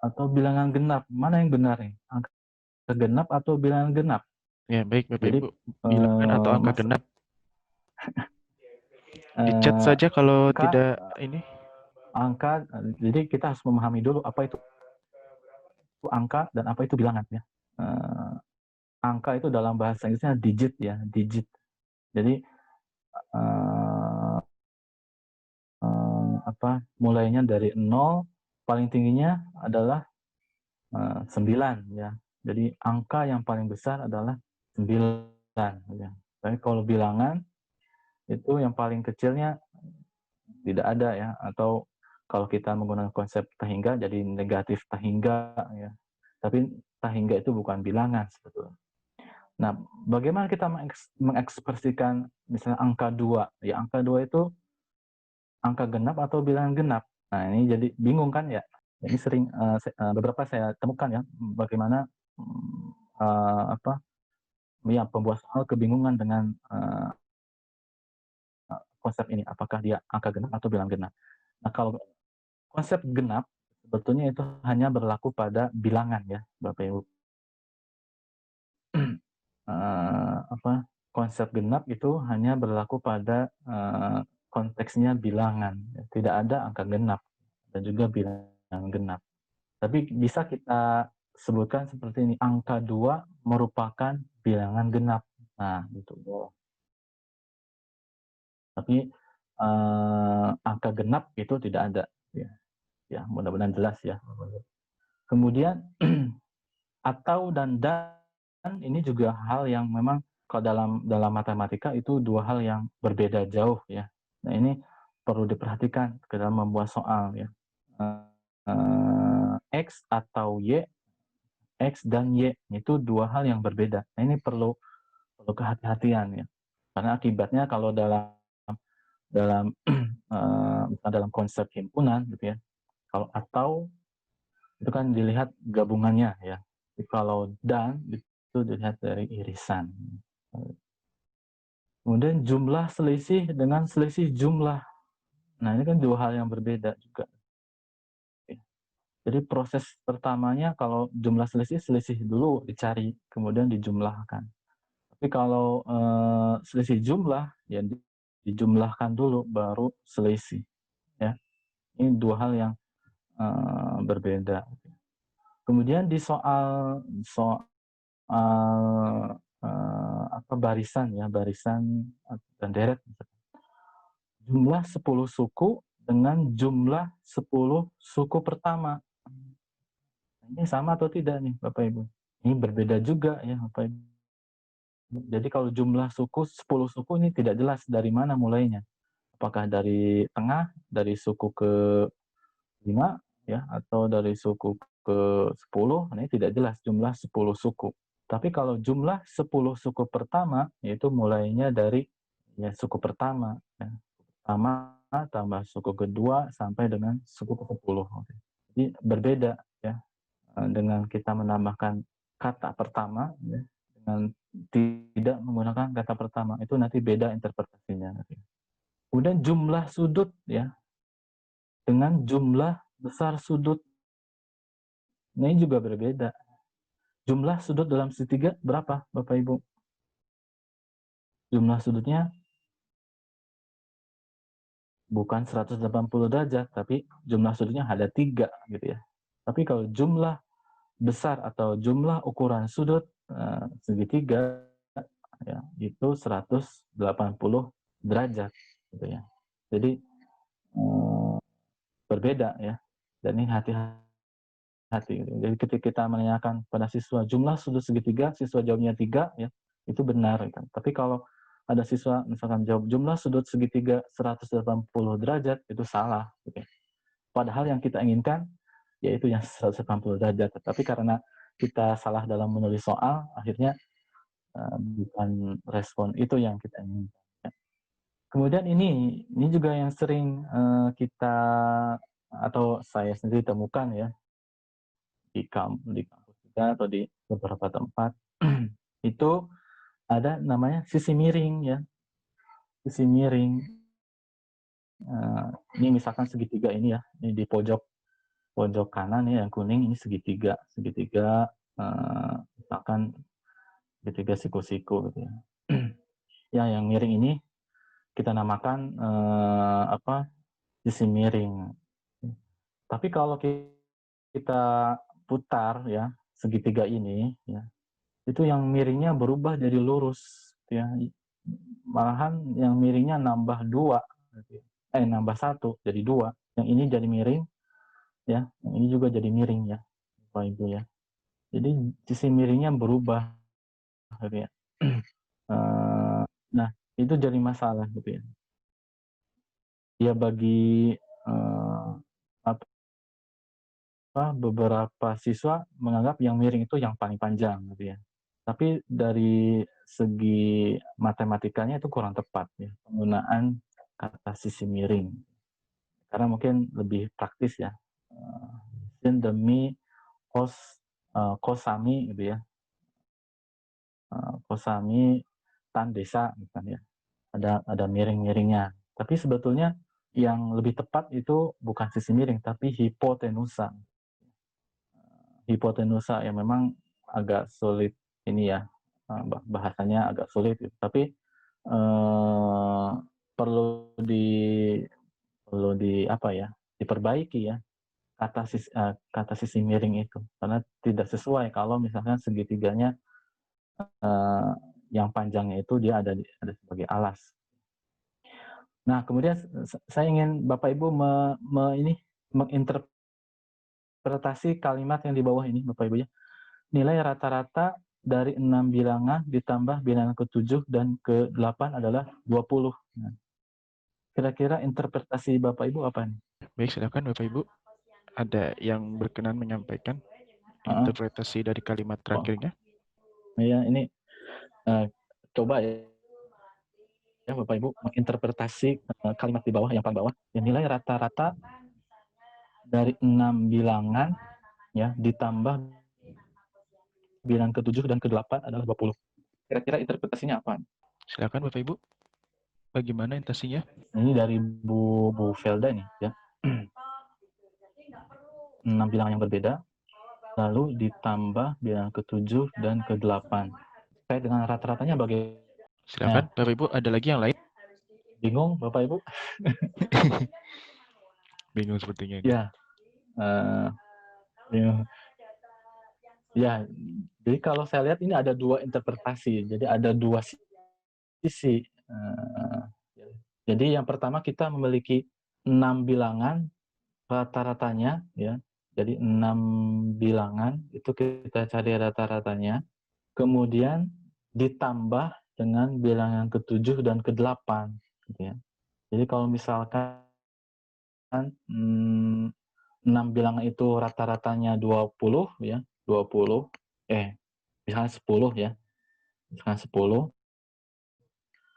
atau bilangan genap. Mana yang benar nih? Angka genap atau bilangan genap? Ya, baik Bapak Jadi Ibu. Bilangan atau angka genap? Di chat saja kalau angka tidak ini. angka jadi kita harus memahami dulu apa itu angka dan apa itu bilangan ya. Angka itu dalam bahasa Inggrisnya digit ya, digit. Jadi mulainya dari 0, paling tingginya adalah 9 ya. Jadi angka yang paling besar adalah 9 ya. Tapi kalau bilangan itu yang paling kecilnya tidak ada ya, atau kalau kita menggunakan konsep tahingga jadi negatif tahingga ya. Tapi tahingga itu bukan bilangan sebetulnya. Nah, bagaimana kita mengekspresikan misalnya angka 2? Ya, angka 2 itu angka genap atau bilangan genap? Nah, ini jadi bingung kan ya? Ini sering beberapa saya temukan ya, bagaimana pembuat soal kebingungan dengan konsep ini, apakah dia angka genap atau bilangan genap. Nah, kalau konsep genap sebetulnya itu hanya berlaku pada bilangan ya, Bapak Ibu. Konsep genap itu hanya berlaku pada konteksnya bilangan, tidak ada angka genap dan juga bilangan genap. Tapi bisa kita sebutkan seperti ini, angka 2 merupakan bilangan genap. Nah, gitu. Tapi angka genap itu tidak ada. Ya, mudah-mudahan jelas ya. Kemudian atau dan ini juga hal yang memang kalau dalam matematika itu dua hal yang berbeda jauh ya. Nah, ini perlu diperhatikan ke dalam membuat soal ya. X atau Y, X dan Y itu dua hal yang berbeda. Nah, ini perlu kehati-hatian ya. Karena akibatnya kalau dalam dalam konsep himpunan gitu ya. Kalau atau itu kan dilihat gabungannya ya. Jadi kalau dan itu dilihat dari irisan. Kemudian jumlah selisih dengan selisih jumlah. Nah, ini kan dua hal yang berbeda juga. Jadi proses pertamanya kalau jumlah selisih dulu dicari, kemudian dijumlahkan. Tapi kalau selisih jumlah, ya dijumlahkan dulu baru selisih. Ya, ini dua hal yang berbeda. Kemudian di soal barisan ya, barisan dan deret. Jumlah 10 suku dengan jumlah 10 suku pertama. Ini sama atau tidak nih Bapak Ibu? Ini berbeda juga ya Bapak Ibu. Jadi kalau jumlah suku 10 suku ini tidak jelas dari mana mulainya. Apakah dari tengah, dari suku ke 5 ya, atau dari suku ke 10, ini tidak jelas jumlah 10 suku. Tapi kalau jumlah 10 suku pertama, yaitu mulainya dari ya suku pertama. Ya. Pertama tambah suku kedua sampai dengan suku ke-10. Jadi berbeda ya dengan kita menambahkan kata pertama ya, dengan tidak menggunakan kata pertama. Itu nanti beda interpretasinya. Kemudian jumlah sudut ya dengan jumlah besar sudut. Nah, ini juga berbeda. Jumlah sudut dalam segitiga berapa, Bapak Ibu? Jumlah sudutnya bukan 180 derajat, tapi jumlah sudutnya ada 3 gitu ya. Tapi kalau jumlah besar atau jumlah ukuran sudut segitiga ya, itu 180 derajat gitu ya. Jadi berbeda ya. Dan ini hati-hati gitu. Jadi ketika kita menanyakan pada siswa jumlah sudut segitiga, siswa jawabnya 3 ya, itu benar gitu. Tapi kalau ada siswa misalkan jawab jumlah sudut segitiga 180 derajat, itu salah gitu. Padahal yang kita inginkan yaitu yang 180 derajat. Tapi karena kita salah dalam menulis soal, akhirnya bukan respon itu yang kita inginkan. Kemudian ini juga yang sering kita atau saya sendiri temukan ya di kampus kita atau di beberapa tempat itu ada namanya sisi miring ya, sisi miring. Ini misalkan segitiga ini ya, ini di pojok pojok kanan ya yang kuning ini segitiga, segitiga misalkan segitiga siku-siku gitu ya. Ya, yang miring ini kita namakan sisi miring. Tapi kalau kita putar ya segitiga ini ya, itu yang miringnya berubah jadi lurus gitu ya. Malahan yang miringnya nambah dua, gitu ya. Nambah satu jadi dua. Yang ini jadi miring ya, yang ini juga jadi miring ya, Bapak Ibu ya. Jadi sisi miringnya berubah gitu ya. Nah, itu jadi masalah gitu ya. Ya bagi beberapa siswa menganggap yang miring itu yang paling panjang gitu ya. Tapi dari segi matematikanya itu kurang tepat ya, penggunaan kata sisi miring. Karena mungkin lebih praktis ya. Sin, demi, kos, kosami gitu ya. Kosami, tan, desa misalnya. Ada miring-miringnya. Tapi sebetulnya yang lebih tepat itu bukan sisi miring, tapi hipotenusa. Hipotenusa yang memang agak sulit ini ya, bahasanya agak sulit gitu. Tapi perlu di apa ya, diperbaiki ya kata sisi miring itu, karena tidak sesuai kalau misalkan segitiganya yang panjangnya itu dia ada sebagai alas. Nah, kemudian saya ingin Bapak Ibu menginterpretasi kalimat yang di bawah ini, Bapak Ibu ya. Nilai rata-rata dari 6 bilangan ditambah bilangan ke-7 dan ke-8 adalah 20. Nah, kira-kira interpretasi Bapak Ibu apa nih? Baik, silakan Bapak Ibu. Ada yang berkenan menyampaikan interpretasi dari kalimat terakhirnya? Ya, ini coba ya Bapak Ibu menginterpretasi kalimat di bawah, yang paling bawah. Ya, nilai rata-rata dari 6 bilangan ya ditambah bilangan ke-7 dan ke-8 adalah 20. Kira-kira interpretasinya apa? Silakan Bapak Ibu. Bagaimana intasinya? Ini dari Bu Felda nih ya. 6 bilangan yang berbeda lalu ditambah bilangan ke-7 dan ke-8. Terkait dengan rata-ratanya bagaimana? Silakan Bapak Ibu, ada lagi yang lain? Bingung Bapak Ibu? Bingung sepertinya ini. Ya. Bingung. Ya, jadi kalau saya lihat ini ada dua interpretasi. Jadi ada dua sisi. Jadi yang pertama kita memiliki 6 bilangan rata-ratanya ya. Jadi 6 bilangan itu kita cari rata-ratanya. Kemudian ditambah dengan bilangan ke-7 dan ke-8 gitu ya. Jadi kalau misalkan 6 bilangan itu rata-ratanya 20 ya, 20 misalnya 10 ya. Misalkan 10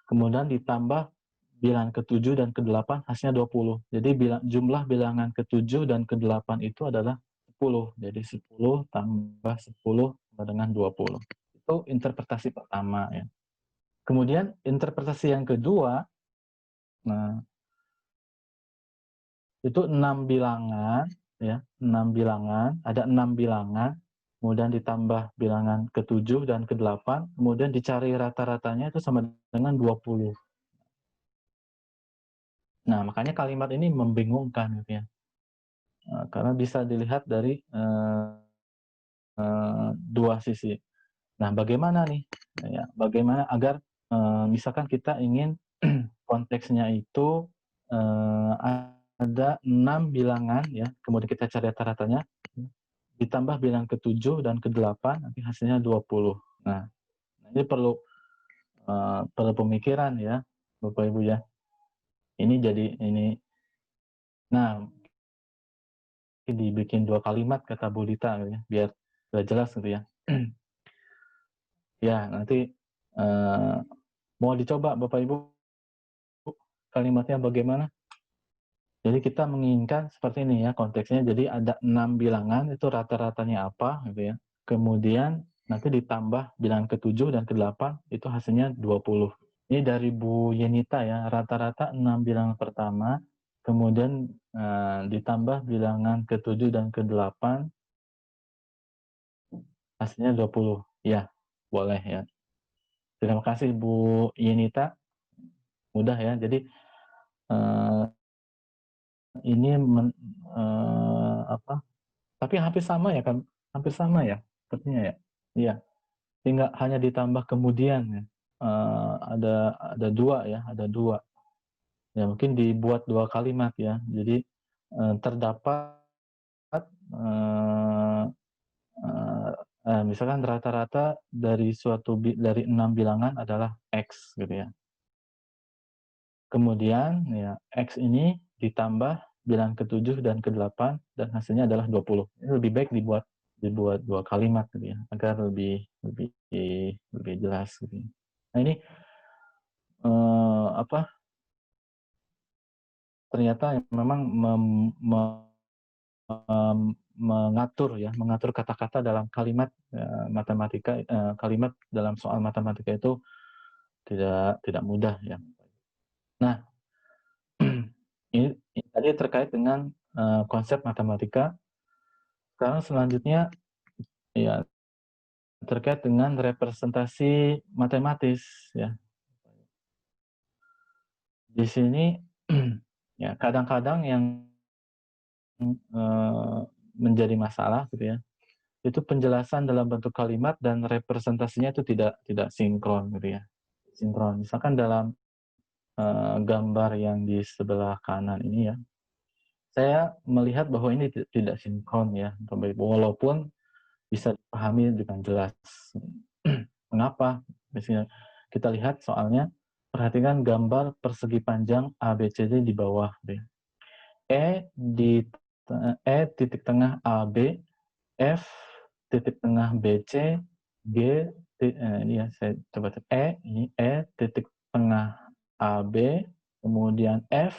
kemudian ditambah bilangan ke-7 dan ke-8 hasilnya 20. Jadi jumlah bilangan ke-7 dan ke-8 itu adalah 10. Jadi 10 tambah 10 sama dengan 20. Itu interpretasi pertama ya. Kemudian interpretasi yang kedua, nah itu 6 bilangan ya, 6 bilangan, ada 6 bilangan, kemudian ditambah bilangan ke-7 dan ke-8, kemudian dicari rata-ratanya itu sama dengan 20. Nah, makanya kalimat ini membingungkan gitu ya. Karena bisa dilihat dari dua sisi. Nah, bagaimana nih? Ya, bagaimana agar misalkan kita ingin konteksnya itu ada 6 bilangan ya, kemudian kita cari rata-ratanya, ditambah bilangan ke-7 dan ke-8, nanti hasilnya 20. Nah, ini perlu pemikiran ya, Bapak Ibu ya. Ini jadi ini. Nah, dibikin 2 kalimat kata Bu Lita gitu ya, biar jelas gitu ya. Ya, nanti mau dicoba Bapak Ibu kalimatnya bagaimana? Jadi kita menginginkan seperti ini ya konteksnya, jadi ada 6 bilangan itu rata-ratanya apa gitu ya. Kemudian nanti ditambah bilangan ke-7 dan ke-8 itu hasilnya 20. Ini dari Bu Yenita ya, rata-rata 6 bilangan pertama, kemudian ditambah bilangan ke-7 dan ke-8 hasilnya 20. Ya, boleh ya. Terima kasih Bu Yenita, mudah ya. Jadi ini apa, tapi hampir sama ya kan? Hampir sama ya sepertinya ya? Iya, tinggal hanya ditambah kemudian ya, ada 2 ya, ada 2. Ya mungkin dibuat 2 kalimat ya. Jadi, terdapat, eee eee misalkan rata-rata dari dari 6 bilangan adalah X gitu ya. Kemudian ya X ini ditambah bilangan ke-7 dan ke-8 dan hasilnya adalah 20. Ini lebih baik dibuat 2 kalimat gitu ya, agar lebih jelas gitu ya. Nah ini, apa, ternyata memang mengatur kata-kata dalam kalimat, matematika, kalimat dalam soal matematika itu tidak mudah ya. Nah, ini tadi terkait dengan, konsep matematika. Sekarang selanjutnya ya terkait dengan representasi matematis ya. Di sini ya kadang-kadang yang, eee, menjadi masalah gitu ya, itu penjelasan dalam bentuk kalimat dan representasinya itu tidak sinkron gitu ya. Sinkron. Misalkan dalam, gambar yang di sebelah kanan ini ya, saya melihat bahwa ini tidak sinkron ya, walaupun bisa dipahami dengan jelas. Mengapa? Misalnya kita lihat soalnya, perhatikan gambar persegi panjang ABCD di bawah deh. E titik tengah AB, F titik tengah BC, ini ya saya coba ini E titik tengah AB, kemudian F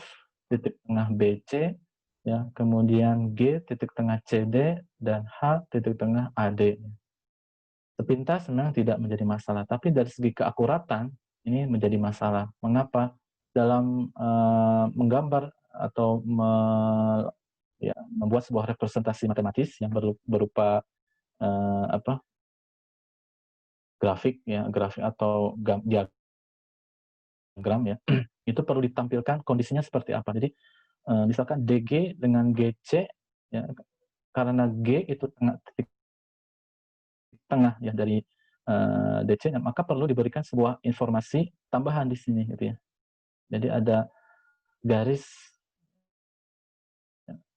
titik tengah BC, ya, kemudian G titik tengah CD dan H titik tengah AD. Sepintas memang tidak menjadi masalah, tapi dari segi keakuratan ini menjadi masalah. Mengapa? Dalam, menggambar atau membuat sebuah representasi matematis yang berupa, apa, grafik atau diagram ya, itu perlu ditampilkan kondisinya seperti apa. Jadi, misalkan DG dengan GC ya, karena G itu titik tengah ya dari, DC, maka perlu diberikan sebuah informasi tambahan di sini gitu ya. Jadi ada garis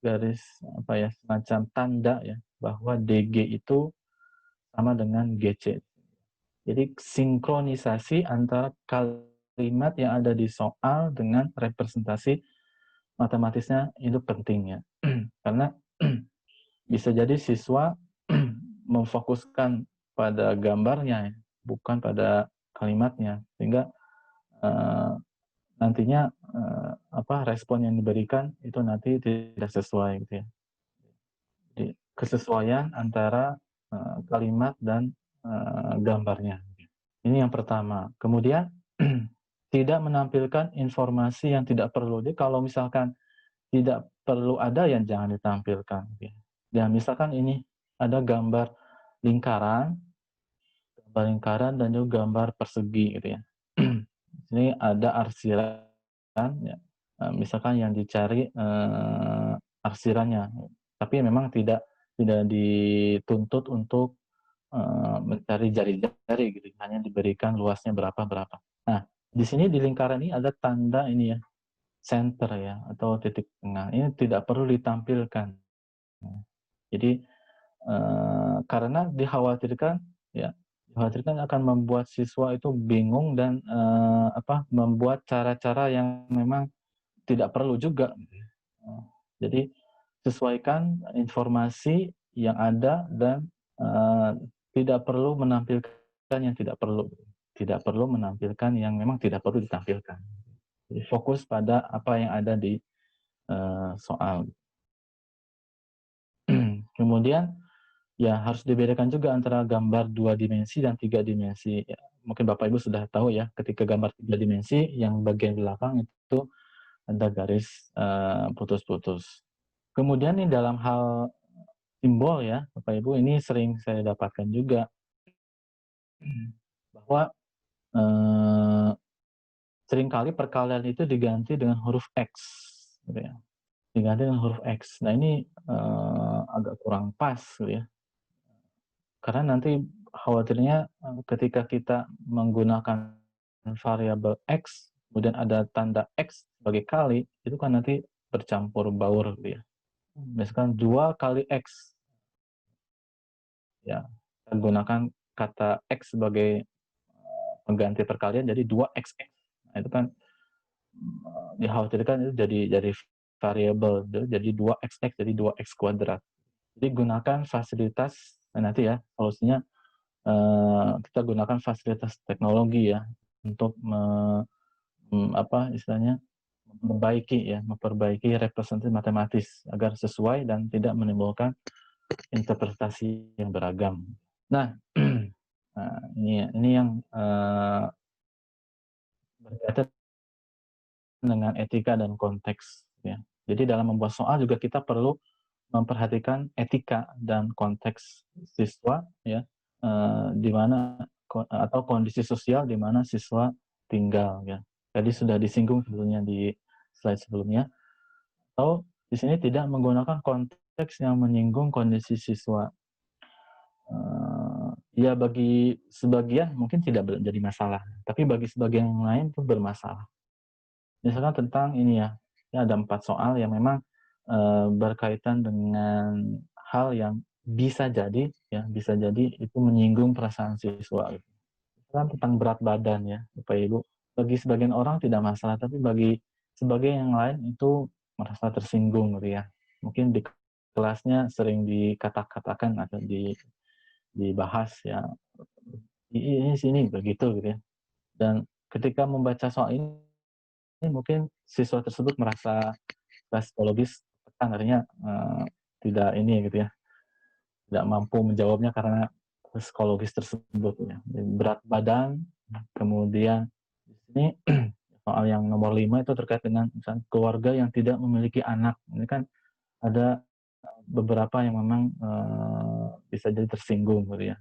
garis apa ya, semacam tanda ya, bahwa DG itu sama dengan GC. Jadi sinkronisasi antara kalimat yang ada di soal dengan representasi matematisnya itu penting ya. Karena bisa jadi siswa memfokuskan pada gambarnya ya, bukan pada kalimatnya, sehingga, eee, nantinya, respon yang diberikan itu nanti tidak sesuai gitu ya. Jadi kesesuaian antara, kalimat dan, gambarnya. Ini yang pertama. Kemudian tidak menampilkan informasi yang tidak perlu. Jadi kalau misalkan tidak perlu ada yang jangan ditampilkan, gitu ya. Dan misalkan ini ada gambar lingkaran dan juga gambar persegi gitu ya. Ini ada arsiran ya, misalkan yang dicari, arsirannya, tapi memang tidak dituntut untuk, mencari jari-jari gitu, hanya diberikan luasnya berapa. Nah, di sini di lingkaran ini ada tanda ini ya, center ya, atau titik tengah, ini tidak perlu ditampilkan. Jadi, karena dikhawatirkan akan membuat siswa itu bingung dan, membuat cara-cara yang memang tidak perlu juga, gitu ya. Jadi sesuaikan informasi yang ada dan, tidak perlu menampilkan yang tidak perlu menampilkan yang memang tidak perlu ditampilkan. Jadi fokus pada apa yang ada di soal. Kemudian ya harus dibedakan juga antara gambar 2 dimensi dan 3 dimensi. Ya, mungkin Bapak Ibu sudah tahu ya, ketika gambar 3 dimensi yang bagian belakang itu ada garis putus-putus. Kemudian nih dalam hal simbol ya, Bapak Ibu, ini sering saya dapatkan juga bahwa eh, seringkali perkalian itu diganti dengan huruf X, gitu ya. Diganti dengan huruf X. Nah ini agak kurang pas, gitu ya. Karena nanti khawatirnya ketika kita menggunakan variabel X, kemudian ada tanda X sebagai kali, itu kan nanti bercampur baur, gitu ya. Misalkan 2 kali X, ya, kita gunakan kata X sebagai pengganti perkalian, jadi 2XX. Nah, itu kan dikhawatirkan itu jadi variabel, jadi 2XX, jadi 2X kuadrat. Jadi gunakan fasilitas, nah nanti ya solusinya kita gunakan fasilitas teknologi ya untuk apa istilahnya memperbaiki representasi matematis agar sesuai dan tidak menimbulkan interpretasi yang beragam. Nah, nah ini yang berkaitan dengan etika dan konteks ya. Jadi dalam membuat soal juga kita perlu memperhatikan etika dan konteks siswa ya, di mana atau kondisi sosial di mana siswa tinggal ya. Tadi sudah disinggung sebelumnya di slide sebelumnya. Atau di sini tidak menggunakan konteks yang menyinggung kondisi siswa. Ya bagi sebagian mungkin tidak menjadi masalah, tapi bagi sebagian yang lain itu bermasalah. Misalkan tentang ini ya, ada 4 soal yang memang berkaitan dengan hal yang bisa jadi itu menyinggung perasaan siswa gitu. Misalkan tentang berat badan ya, Bapak Ibu. Bagi sebagian orang tidak masalah, tapi bagi sebagian yang lain itu merasa tersinggung gitu ya. Mungkin di kelasnya sering dikata-katakan atau dibahas ya, ini sini begitu gitu ya. Dan ketika membaca soal ini mungkin siswa tersebut merasa psikologis tekan, artinya tidak ini gitu ya, tidak mampu menjawabnya karena psikologis tersebut ya. Berat badan, kemudian di sini soal yang nomor 5 itu terkait dengan misalnya keluarga yang tidak memiliki anak. Ini kan ada beberapa yang memang bisa jadi tersinggung gitu ya.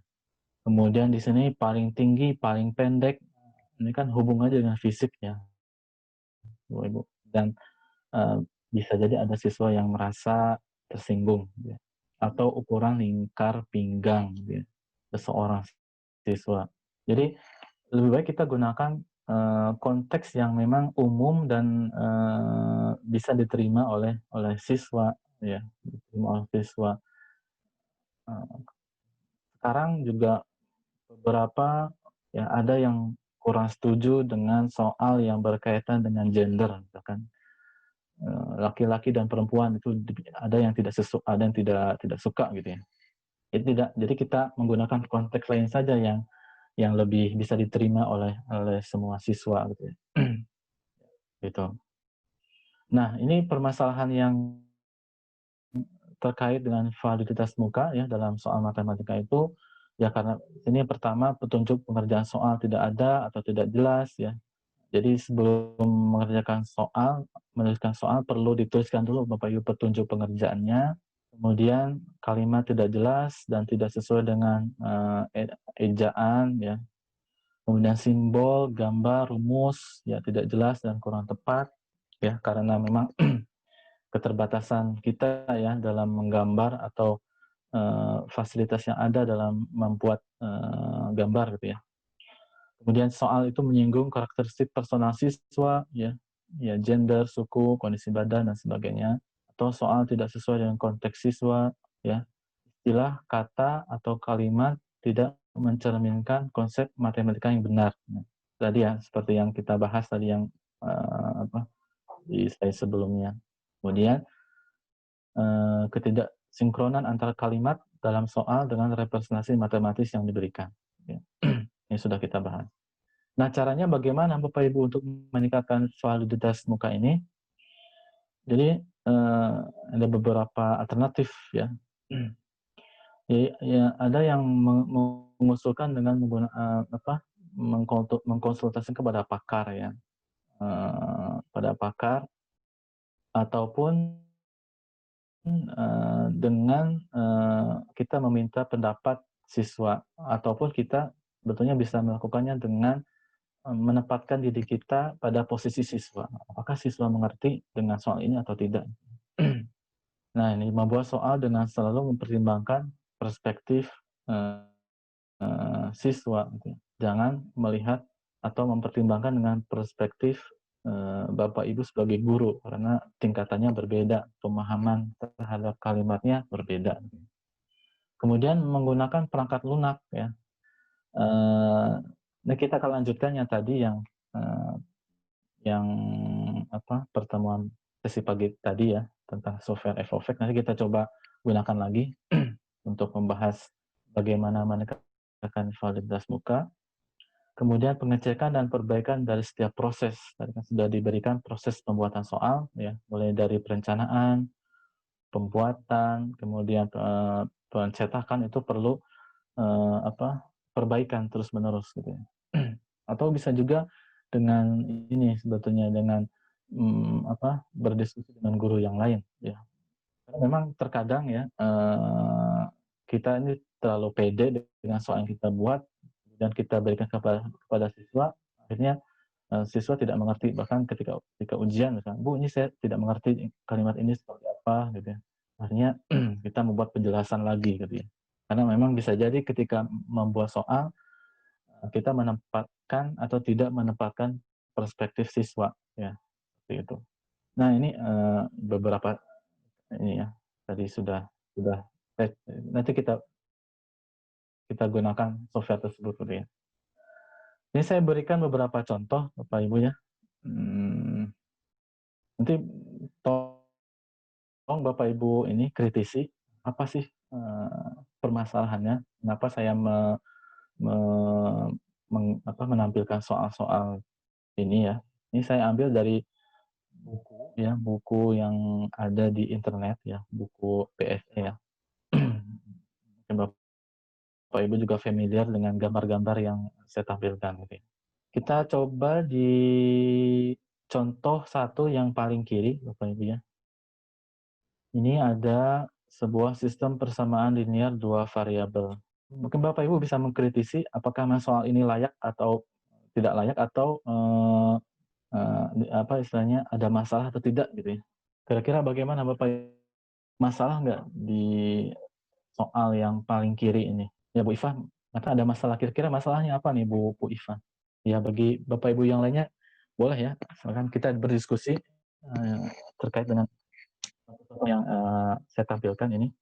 Kemudian di sini paling tinggi, paling pendek, ini kan hubungannya dengan fisik ya, Ibu. Dan bisa jadi ada siswa yang merasa tersinggung gitu ya, atau ukuran lingkar pinggang gitu ya, seseorang siswa. Jadi lebih baik kita gunakan konteks yang memang umum dan bisa diterima oleh siswa ya, diterima oleh siswa. Sekarang juga beberapa ya ada yang kurang setuju dengan soal yang berkaitan dengan gender, misalkan laki-laki dan perempuan itu ada yang ada yang tidak suka gitu ya. Jadi kita menggunakan konteks lain saja yang lebih bisa diterima oleh semua siswa gitu ya. Gitu. Nah, ini permasalahan yang terkait dengan validitas muka ya dalam soal matematika itu ya karena ini pertama petunjuk pengerjaan soal tidak ada atau tidak jelas ya. Jadi sebelum menuliskan soal perlu dituliskan dulu Bapak Ibu petunjuk pengerjaannya, kemudian kalimat tidak jelas dan tidak sesuai dengan ejaan ya. Kemudian simbol, gambar, rumus ya tidak jelas dan kurang tepat ya karena memang keterbatasan kita ya dalam menggambar atau fasilitas yang ada dalam membuat gambar gitu ya. Kemudian soal itu menyinggung karakteristik personal siswa, ya gender, suku, kondisi badan dan sebagainya. Atau soal tidak sesuai dengan konteks siswa, ya istilah, kata atau kalimat tidak mencerminkan konsep matematika yang benar. Nah, tadi ya seperti yang kita bahas tadi yang di slide sebelumnya. Kemudian ketidaksinkronan antara kalimat dalam soal dengan representasi matematis yang diberikan. Ya. Ini sudah kita bahas. Nah, caranya bagaimana Bapak Ibu untuk meningkatkan validitas muka ini? Jadi, ada beberapa alternatif ya. Ya, ada yang mengusulkan dengan mengkonsultasikan kepada pakar ya, pada pakar ataupun dengan kita meminta pendapat siswa ataupun kita sebetulnya bisa melakukannya dengan menempatkan diri kita pada posisi siswa. Apakah siswa mengerti dengan soal ini atau tidak? Nah, ini membuat soal dengan selalu mempertimbangkan perspektif siswa. Gitu. Jangan melihat atau mempertimbangkan dengan perspektif Bapak Ibu sebagai guru, karena tingkatannya berbeda, pemahaman terhadap kalimatnya berbeda. Kemudian menggunakan perangkat lunak ya. Nah, kita akan lanjutkan yang tadi yang pertemuan sesi pagi tadi ya tentang software FOVEC. Nanti kita coba gunakan lagi untuk membahas bagaimana menegakkan validitas muka. Kemudian pengecekan dan perbaikan dari setiap proses. Tadi kan sudah diberikan proses pembuatan soal ya, mulai dari perencanaan, pembuatan, kemudian pencetakan itu perlu perbaikan terus-menerus gitu ya. Atau bisa juga dengan ini sebetulnya dengan berdiskusi dengan guru yang lain ya. Karena memang terkadang ya kita ini terlalu pede dengan soal yang kita buat dan kita berikan kepada siswa, akhirnya siswa tidak mengerti, bahkan ketika ujian misalnya, Bu ini saya tidak mengerti kalimat ini seperti apa gitu ya. Akhirnya kita membuat penjelasan lagi gitu ya. Karena memang bisa jadi ketika membuat soal kita menempatkan atau tidak menempatkan perspektif siswa ya, seperti itu. Nah, ini beberapa ini ya, tadi sudah nanti kita gunakan software tersebut gitu ya. Ini saya berikan beberapa contoh Bapak Ibu ya. Nanti tolong Bapak Ibu ini kritisi apa sih permasalahannya, kenapa saya menampilkan soal-soal ini ya. Ini saya ambil dari buku ya, buku yang ada di internet ya, buku PSE ya. Mungkin Bapak Ibu juga familiar dengan gambar-gambar yang saya tampilkan gitu ya. Kita coba di contoh satu yang paling kiri Bapak Ibu ya. Ini ada sebuah sistem persamaan linear dua variabel. Mungkin Bapak Ibu bisa mengkritisi apakah soal ini layak atau tidak layak, atau istilahnya ada masalah atau tidak gitu ya. Kira-kira bagaimana Bapak Ibu? Masalah nggak di soal yang paling kiri ini? Ya Bu Iva, maka ada masalah. Kira-kira masalahnya apa nih Bu Iva? Ya bagi Bapak Ibu yang lainnya boleh ya, misalkan kita berdiskusi terkait dengan yang saya tampilkan ini.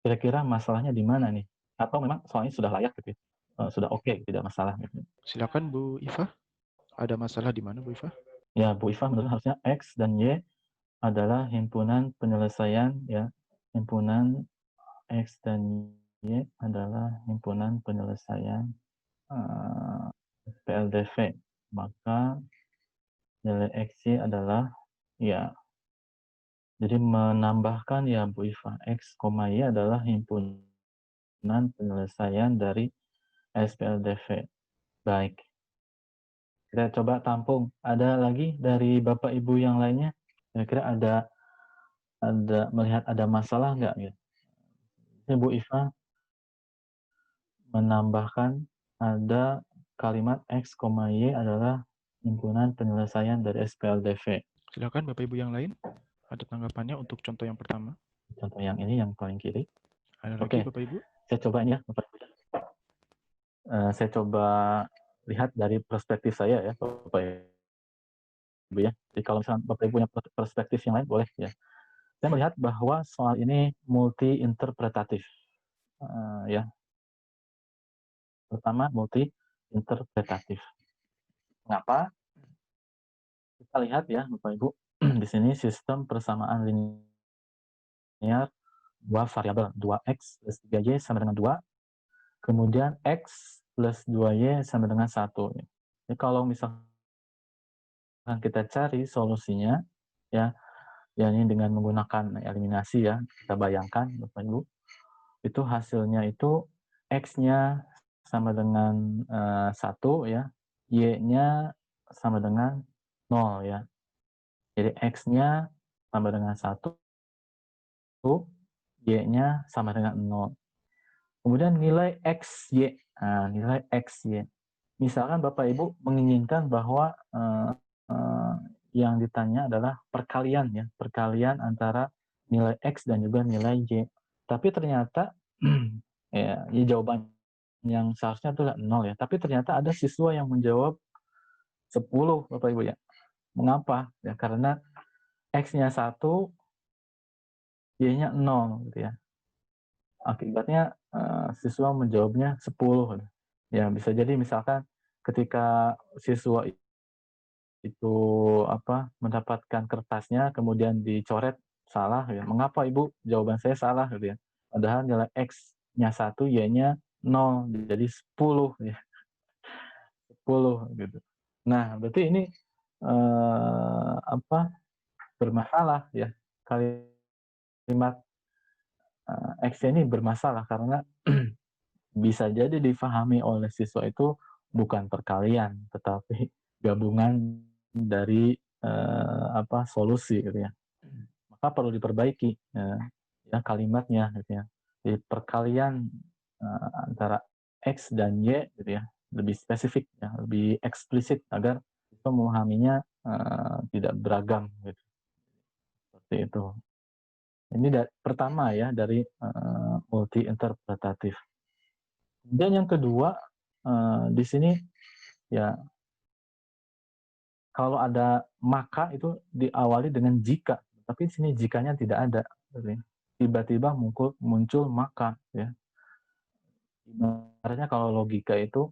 Kira-kira masalahnya di mana nih? Atau memang soalnya sudah layak gitu, sudah oke, tidak masalah gitu. Silakan Bu Iva. Ada masalah di mana Bu Iva? Ya Bu Iva, menurut harusnya X dan Y adalah himpunan penyelesaian ya. Himpunan X dan Y adalah himpunan penyelesaian PLDV. Maka nilai XY adalah ya. Jadi menambahkan ya Bu Iva, X, Y adalah himpunan penyelesaian dari SPLDV. Baik. Kita coba tampung. Ada lagi dari Bapak Ibu yang lainnya? Kira-kira ada melihat ada masalah nggak gitu? Ini Bu Iva menambahkan ada kalimat X, Y adalah himpunan penyelesaian dari SPLDV. Silakan Bapak Ibu yang lain. Ada tanggapannya untuk contoh yang pertama? Contoh yang ini yang paling kiri. Ada lagi Bapak Ibu? Saya coba ini ya Bapak Ibu. Saya coba lihat dari perspektif saya ya Bapak Ibu ya. Jadi kalau misalnya Bapak Ibu punya perspektif yang lain boleh ya. Saya melihat bahwa soal ini multi interpretatif. Ya. Pertama multi interpretatif. Mengapa? Kita lihat ya Bapak Ibu, di sini sistem persamaan linear dua variabel, 2x plus 3y sama dengan 2, kemudian x plus 2y sama dengan 1. Jadi kalau misalkan kita cari solusinya, ya ya ini dengan menggunakan eliminasi ya, kita bayangkan Bapak Ibu, itu hasilnya itu X-nya sama dengan 1 ya, Y-nya sama dengan 0 ya. Jadi X-nya sama dengan 1, Y-nya sama dengan 0. Kemudian nilai XY, nah nilai XY. Misalkan Bapak Ibu menginginkan bahwa yang ditanya adalah perkalian ya, perkalian antara nilai X dan juga nilai Y. Tapi ternyata ya jawaban yang seharusnya itu adalah 0 ya. Tapi ternyata ada siswa yang menjawab 10 Bapak Ibu ya. Mengapa? Ya karena X-nya 1, Y-nya 0 gitu ya. Akibatnya siswa menjawabnya 10. Ya bisa jadi misalkan ketika siswa itu mendapatkan kertasnya kemudian dicoret salah ya. Mengapa Ibu jawaban saya salah gitu ya. Padahal nilai X-nya 1, Y-nya 0 jadi 10 ya. 10 gitu. Nah, berarti ini bermasalah ya. Kalimat X ini bermasalah karena bisa jadi difahami oleh siswa itu bukan perkalian, tetapi gabungan dari solusi gitu ya. Maka perlu diperbaiki ya kalimatnya gitu ya. Jadi perkalian antara X dan Y gitu ya, lebih spesifik ya, lebih eksplisit agar siswa memahaminya tidak beragam gitu. Seperti itu. Ini pertama ya dari multi interpretatif. Kemudian yang kedua di sini ya kalau ada maka itu diawali dengan jika, tapi di sini jikanya tidak ada. Tiba-tiba muncul maka ya. Ibaratnya kalau logika itu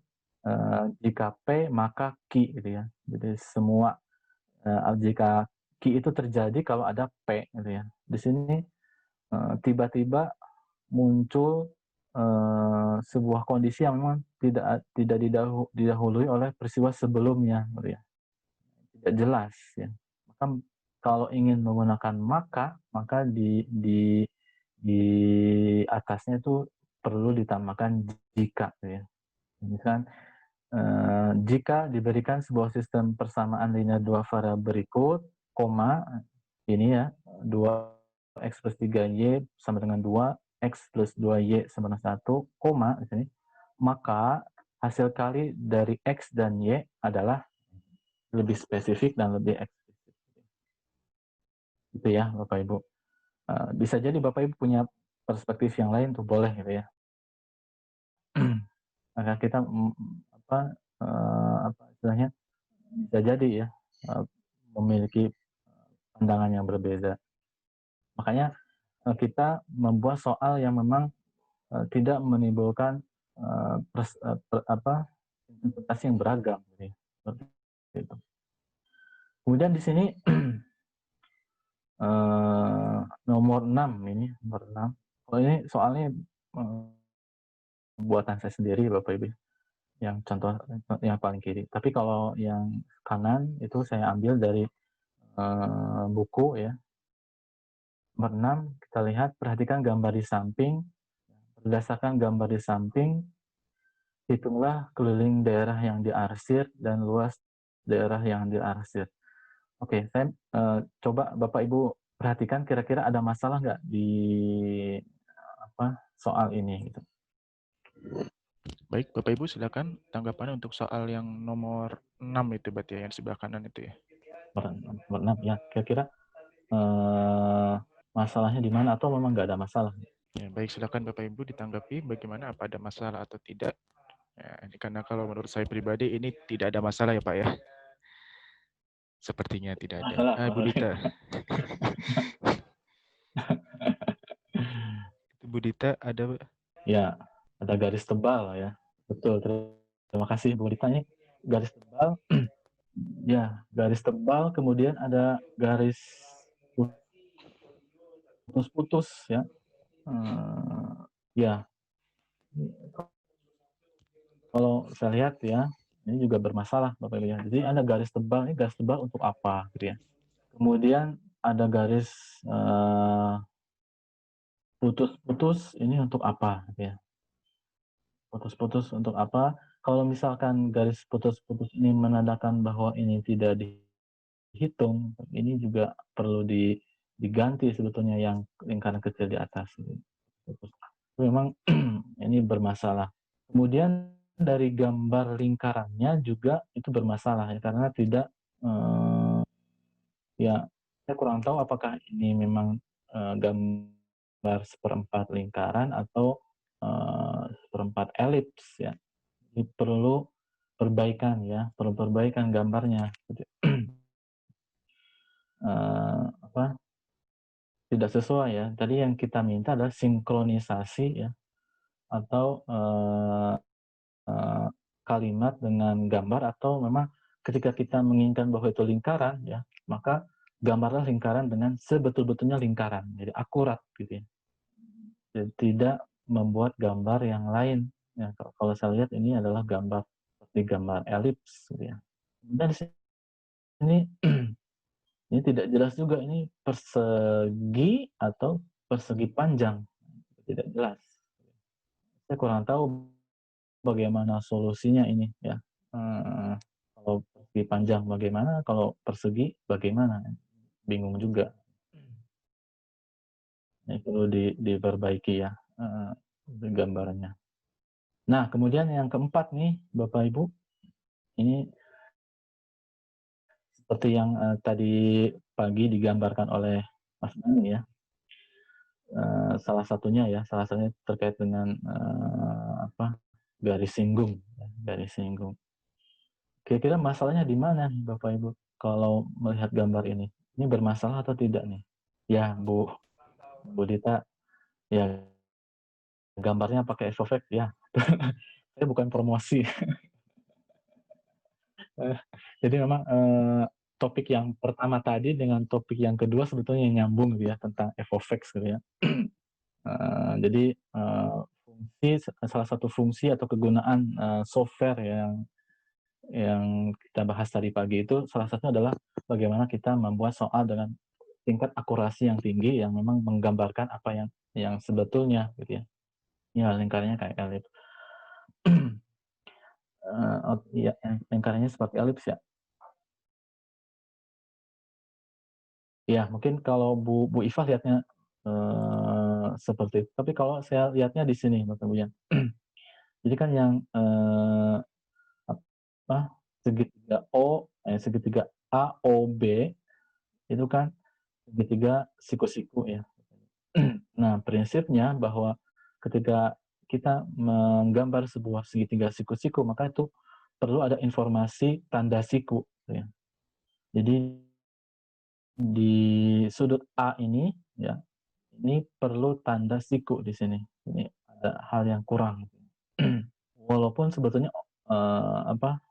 jika P maka Q gitu ya. Jadi semua jika Q itu terjadi kalau ada P gitu ya. Di sini tiba-tiba muncul sebuah kondisi yang memang tidak didahului oleh peristiwa sebelumnya gitu ya. Tidak jelas ya. Maka kalau ingin menggunakan maka di atasnya itu perlu ditambahkan jika ya. Misalkan jika diberikan sebuah sistem persamaan linear dua variabel berikut, koma ini ya 2x plus 3y sama dengan 2, x plus 2y sama dengan 1, koma di sini, maka hasil kali dari x dan y adalah lebih spesifik dan lebih eksplisit. Itu ya Bapak Ibu. Bisa jadi Bapak Ibu punya perspektif yang lain tuh boleh gitu ya. Maka kita istilahnya bisa jadi ya memiliki pandangan yang berbeda. Makanya kita membuat soal yang memang tidak menimbulkan interpretasi yang beragam gitu ya. Seperti itu. Kemudian di sini nomor 6 ini, nomor 6. Kalau ini soalnya buatan saya sendiri Bapak Ibu. Yang contoh yang paling kiri. Tapi kalau yang kanan itu saya ambil dari buku ya. Nomor 6 kita lihat perhatikan gambar di samping. Berdasarkan gambar di samping, hitunglah keliling daerah yang diarsir dan luas daerah yang diarsir. Oke, saya coba Bapak Ibu perhatikan kira-kira ada masalah nggak di soal ini gitu. Baik, Bapak Ibu silakan tanggapannya untuk soal yang nomor 6 itu berarti ya, yang sebelah kanan itu ya. Nomor 6 ya, kira-kira masalahnya di mana atau memang nggak ada masalah? Ya, baik, silakan Bapak Ibu ditanggapi bagaimana, apa ada masalah atau tidak. Ya, ini karena kalau menurut saya pribadi ini tidak ada masalah ya Pak ya. Sepertinya tidak ada. Bu Dita. Bu Dita ada. Ya, ada garis tebal ya. Betul, terima kasih Bu Dita. Ini garis tebal. Ya, garis tebal, kemudian ada garis putus-putus ya. Ya, kalau saya lihat ya, ini juga bermasalah Bapak Ibu ya. Jadi ada garis tebal, ini garis tebal untuk apa gitu ya. Kemudian ada garis putus-putus ini untuk apa gitu ya, putus-putus untuk apa? Kalau misalkan garis putus-putus ini menandakan bahwa ini tidak dihitung, ini juga perlu diganti sebetulnya yang lingkaran kecil di atas gitu. Memang ini bermasalah. Kemudian dari gambar lingkarannya juga itu bermasalah ya, karena tidak, ya saya kurang tahu apakah ini memang, gambar seperempat lingkaran atau, seperempat elips ya. Ini perlu perbaikan ya, perlu perbaikan gambarnya gitu. Apa, tidak sesuai ya. Tadi yang kita minta adalah sinkronisasi ya, atau, eee, kalimat dengan gambar, atau memang ketika kita menginginkan bahwa itu lingkaran ya, maka gambarlah lingkaran dengan sebetul-betulnya lingkaran, jadi akurat gitu ya. Jadi tidak membuat gambar yang lain. Ya, kalau saya lihat ini adalah gambar seperti gambar elips gitu ya. Dan di sini ini tidak jelas juga ini persegi atau persegi panjang, tidak jelas. Saya kurang tahu bagaimana solusinya ini ya. Kalau persegi panjang bagaimana, kalau persegi bagaimana, bingung juga. Ini perlu diperbaiki ya, gambarnya. Nah, kemudian yang keempat nih, Bapak Ibu, ini seperti yang, tadi pagi digambarkan oleh Mas Dani ya, salah satunya terkait dengan, apa, garis singgung ya, garis singgung. Kira-kira masalahnya di mana nih Bapak Ibu, kalau melihat gambar ini? Ini bermasalah atau tidak nih? Ya, Bu Dita, ya gambarnya pakai Efofect ya. Saya bukan promosi. Jadi memang, topik yang pertama tadi dengan topik yang kedua sebetulnya nyambung gitu ya, tentang Efofex gitu ya. Jadi, salah satu fungsi atau kegunaan, software yang kita bahas tadi pagi itu salah satunya adalah bagaimana kita membuat soal dengan tingkat akurasi yang tinggi yang memang menggambarkan apa yang sebetulnya gitu ya. Ya lingkarannya kayak elips. Iya, lingkarannya seperti elips ya. Ya, mungkin kalau Bu Iva lihatnya, seperti itu. Tapi kalau saya lihatnya di sini, Bapak Ibu ya. Jadi kan yang, apa, segitiga AOB itu kan segitiga siku-siku ya. Nah, prinsipnya bahwa ketika kita menggambar sebuah segitiga siku-siku, maka itu perlu ada informasi tanda siku, gitu ya. Jadi di sudut A ini ya, ini perlu tanda siku di sini. Ini ada hal yang kurang. Walaupun sebetulnya, apa,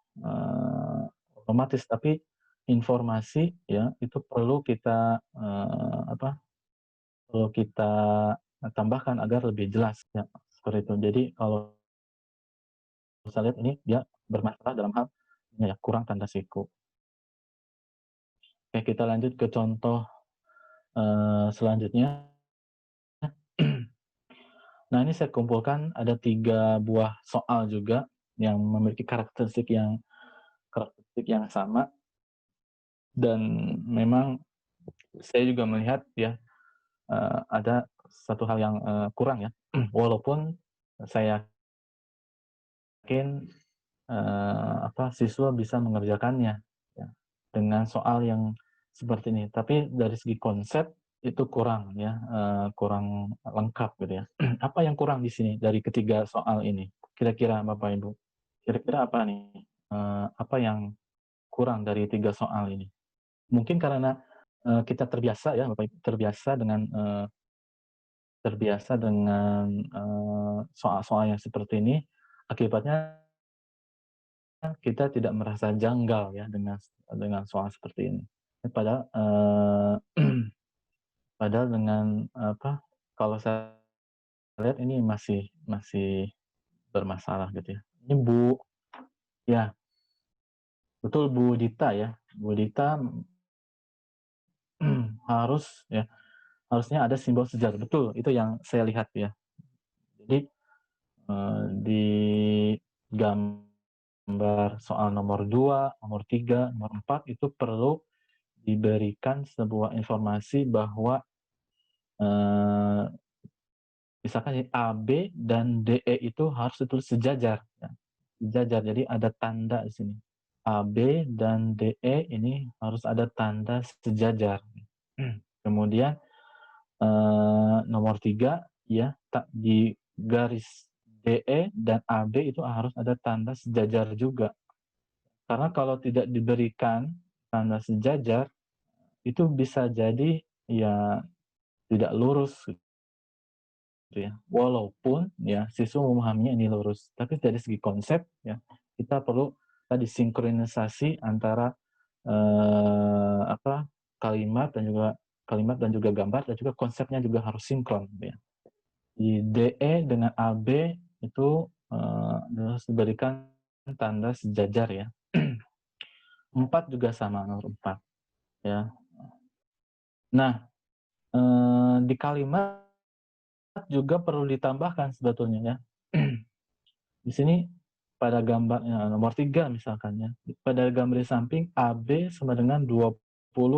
otomatis, tapi informasi ya, itu perlu kita, apa, perlu kita tambahkan agar lebih jelas ya, seperti itu. Jadi kalau saya lihat ini dia bermasalah dalam hal ini ya, kurang tanda siku. Oke, kita lanjut ke contoh, selanjutnya. Nah, ini saya kumpulkan ada 3 buah soal juga yang memiliki karakteristik yang sama, dan memang saya juga melihat ya, ada satu hal yang, kurang ya. Walaupun saya yakin, apa, siswa bisa mengerjakannya ya, dengan soal yang seperti ini. Tapi dari segi konsep itu kurang ya, kurang lengkap gitu ya. Apa yang kurang di sini dari ketiga soal ini? Kira-kira Bapak Ibu, kira-kira apa nih, apa yang kurang dari 3 soal ini? Mungkin karena, kita terbiasa ya Bapak Ibu, terbiasa dengan soal-soal yang seperti ini, akibatnya kita tidak merasa janggal ya dengan soal seperti ini. Padahal, padahal dengan apa, kalau saya lihat ini masih masih bermasalah gitu ya. Ini ya, betul Bu Dita ya. Bu Dita harus ya, harusnya ada simbol sejajar. Betul, itu yang saya lihat ya. Jadi, di gambar soal nomor 2, nomor 3, nomor 4 itu perlu diberikan sebuah informasi bahwa, eee, misalkan ya AB dan DE itu harus ditulis sejajar ya, sejajar. Jadi ada tanda di sini. AB dan DE ini harus ada tanda sejajar. Kemudian, nomor 3 ya, di garis DE dan AB itu harus ada tanda sejajar juga. Karena kalau tidak diberikan tanda sejajar, itu bisa jadi ya tidak lurus gitu ya. Walaupun ya siswa memahaminya ini lurus, tapi dari segi konsep ya, kita perlu tadi sinkronisasi antara, kalimat dan juga gambar dan juga konsepnya juga harus sinkron gitu ya. Di DE dengan AB itu, harus diberikan tanda sejajar ya. 4 juga sama, nomor 4 ya. Nah, di kalimat juga perlu ditambahkan sebetulnya ya. Di sini pada gambar nomor 3 misalkan ya, pada gambar di samping AB sama dengan 20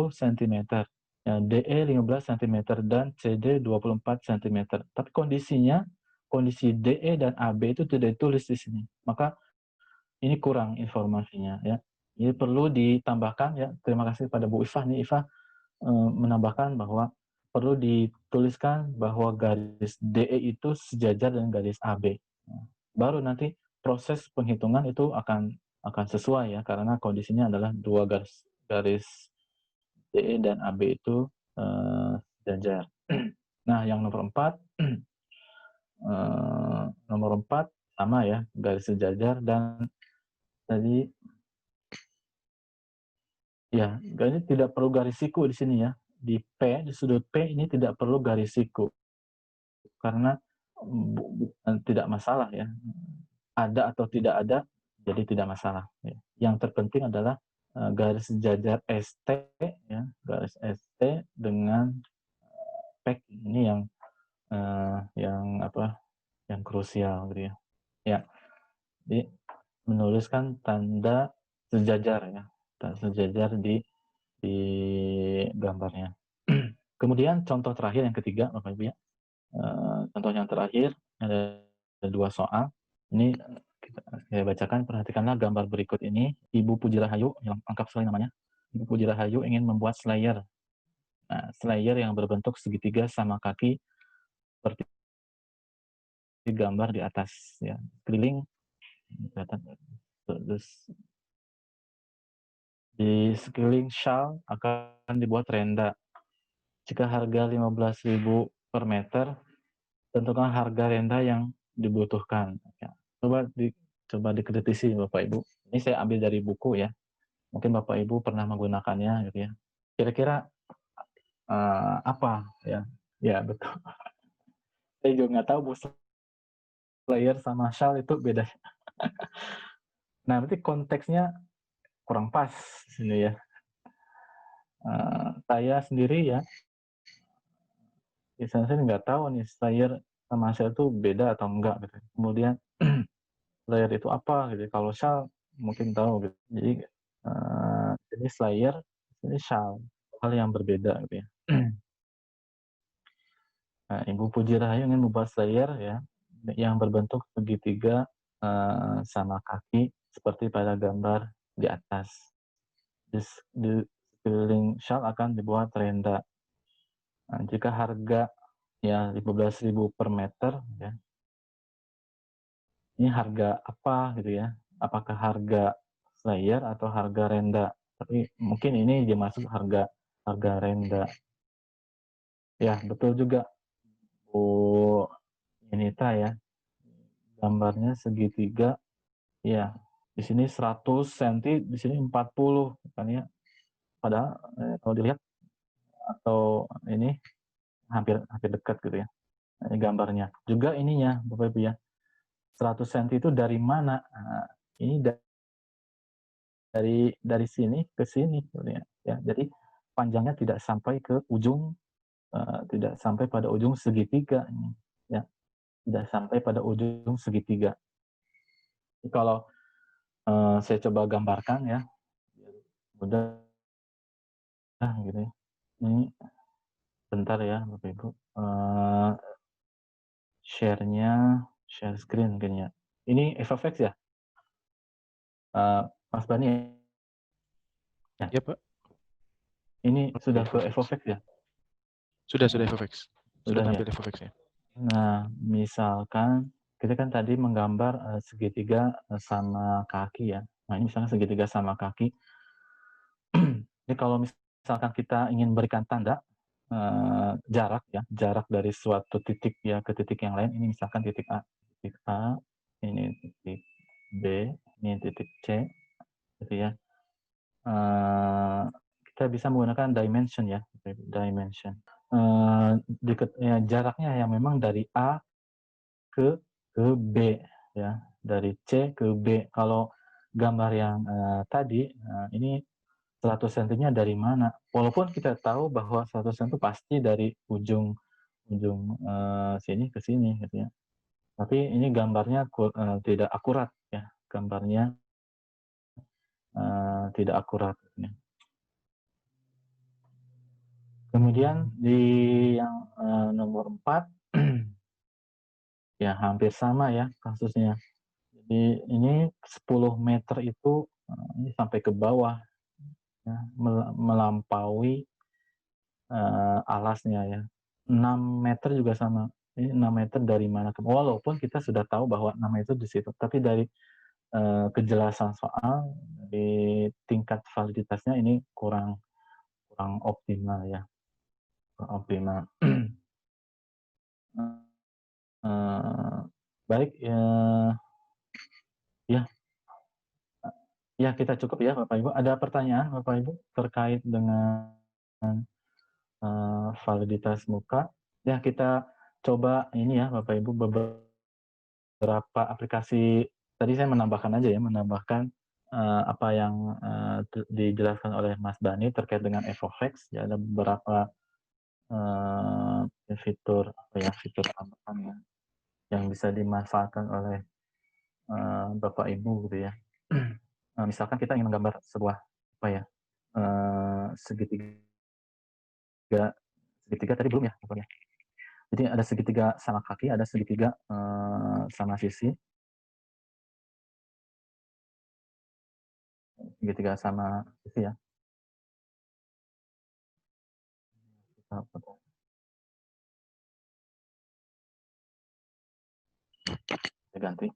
sentimeter, ya DE 15 sentimeter dan CD 24 sentimeter. Tapi kondisinya, kondisi DE dan AB itu tidak ditulis di sini. Maka ini kurang informasinya ya. Ini perlu ditambahkan ya. Terima kasih pada Bu Ifah nih, Ifah menambahkan bahwa perlu dituliskan bahwa garis DE itu sejajar dengan garis AB. Nah, baru nanti proses penghitungan itu akan sesuai ya, karena kondisinya adalah dua garis garis DE dan AB itu sejajar. Nah, yang nomor 4, nomor 4 sama ya, garis sejajar dan tadi ya, ini tidak perlu garis siku di sini ya. Di P, di sudut P ini tidak perlu garis siku. Karena bukan tidak masalah ya, ada atau tidak ada, jadi tidak masalah ya. Yang terpenting adalah, garis sejajar ST ya, garis ST dengan PEC ini yang apa, yang krusial gitu ya. Ya, jadi menuliskan tanda sejajar ya, tanda sejajar di gambarnya. Kemudian contoh terakhir yang ketiga Bapak Ibu ya. Contoh yang terakhir ada 2 soal. Ini saya bacakan, perhatikanlah gambar berikut ini. Ibu Puji Rahayu, yang lengkap sekali namanya. Ibu Puji Rahayu ingin membuat slayer. Nah, slayer yang berbentuk segitiga sama kaki seperti gambar di atas ya. Keliling terus di sekeliling shawl akan dibuat renda. Jika harga 15.000 per meter, tentukan harga renda yang dibutuhkan. Ya, coba dikritisi Bapak Ibu. Ini saya ambil dari buku ya. Mungkin Bapak Ibu pernah menggunakannya gitu ya. Kira-kira apa ya? Ya betul. Saya juga nggak tahu Bu, slayer sama shawl itu beda. Nah, berarti konteksnya kurang pas di sini ya. Saya sendiri ya, saya nggak tahu nih slayer sama shawl itu beda atau enggak gitu. Kemudian slayer itu apa gitu. Kalau shawl mungkin tahu gitu. Jadi ini slayer, ini shawl, hal yang berbeda gitu ya. Nah, Ibu Puji Rahayu ingin membuat slayer ya, yang berbentuk segitiga sama kaki seperti pada gambar di atas. Di sekeliling shawl akan dibuat renda. Nah, jika harga ya 15.000 per meter ya, ini harga apa gitu ya? Apakah harga slayer atau harga renda? Tapi mungkin ini dia masuk harga harga renda. Ya, betul juga Bu Yunita ya. Gambarnya segitiga, ya. Di sini 100 cm, di sini 40 kan ya. Padahal kalau dilihat atau ini hampir hampir dekat gitu ya. Ini gambarnya. Juga ininya Bapak Ibu ya. 100 cm itu dari mana? Nah, ini dari sini ke sini gitu ya. Ya, jadi panjangnya tidak sampai ke ujung, tidak sampai pada ujung segitiga ini, ya, tidak sampai pada ujung segitiga. Kalau, saya coba gambarkan ya, biar mudah gitu ya. Ini bentar ya Bapak Ibu, share screen kayaknya. Ini FFX ya? Mas Bani ya? Ya, Pak. Ini Oke, sudah ke FFX. FFX ya? Sudah FFX. Sudah Sudah ya? tampil FFX-nya. Nah, misalkan kita kan tadi menggambar, segitiga, sama kaki ya. Nah, ini misalnya segitiga sama kaki. Ini kalau misalkan kita ingin berikan tanda, jarak ya, jarak dari suatu titik ya ke titik yang lain, ini misalkan titik A, ini titik B, ini titik C, gitu ya. Kita bisa menggunakan dimension ya, dimension. Ya, jaraknya yang memang dari A ke B ya, dari C ke B. Kalau gambar yang, tadi, ini 100 sentinya dari mana? Walaupun kita tahu bahwa 100 senti itu pasti dari ujung ujung, sini ke sini gitu ya. Tapi ini gambarnya tidak akurat ya, gambarnya, tidak akurat gitu ya. Kemudian di yang, nomor 4 ya hampir sama ya kasusnya. Jadi ini 10 meter itu, ini sampai ke bawah ya, melampaui, alasnya ya. 6 meter juga sama, ini 6 meter dari mana ke walaupun kita sudah tahu bahwa 6 meter di situ, tapi dari, kejelasan soal, di tingkat validitasnya ini kurang kurang optimal ya, kurang optimal. Eee, baik, ya, ya kita cukup ya Bapak Ibu. Ada pertanyaan Bapak Ibu terkait dengan, validitas muka? Ya kita coba ini ya Bapak Ibu beberapa aplikasi, tadi saya menambahkan aja ya, menambahkan, apa yang, dijelaskan oleh Mas Bani terkait dengan Evovex ya, ada beberapa, fitur apa ya, fitur tambahan ya, yang bisa dimanfaatkan oleh, Bapak Ibu gitu ya. Misalkan kita ingin menggambar sebuah apa ya, segitiga segitiga tadi belum ya Bapak ya? Jadi ada segitiga sama kaki, ada segitiga, sama sisi, segitiga sama sisi ya. Kita ganti,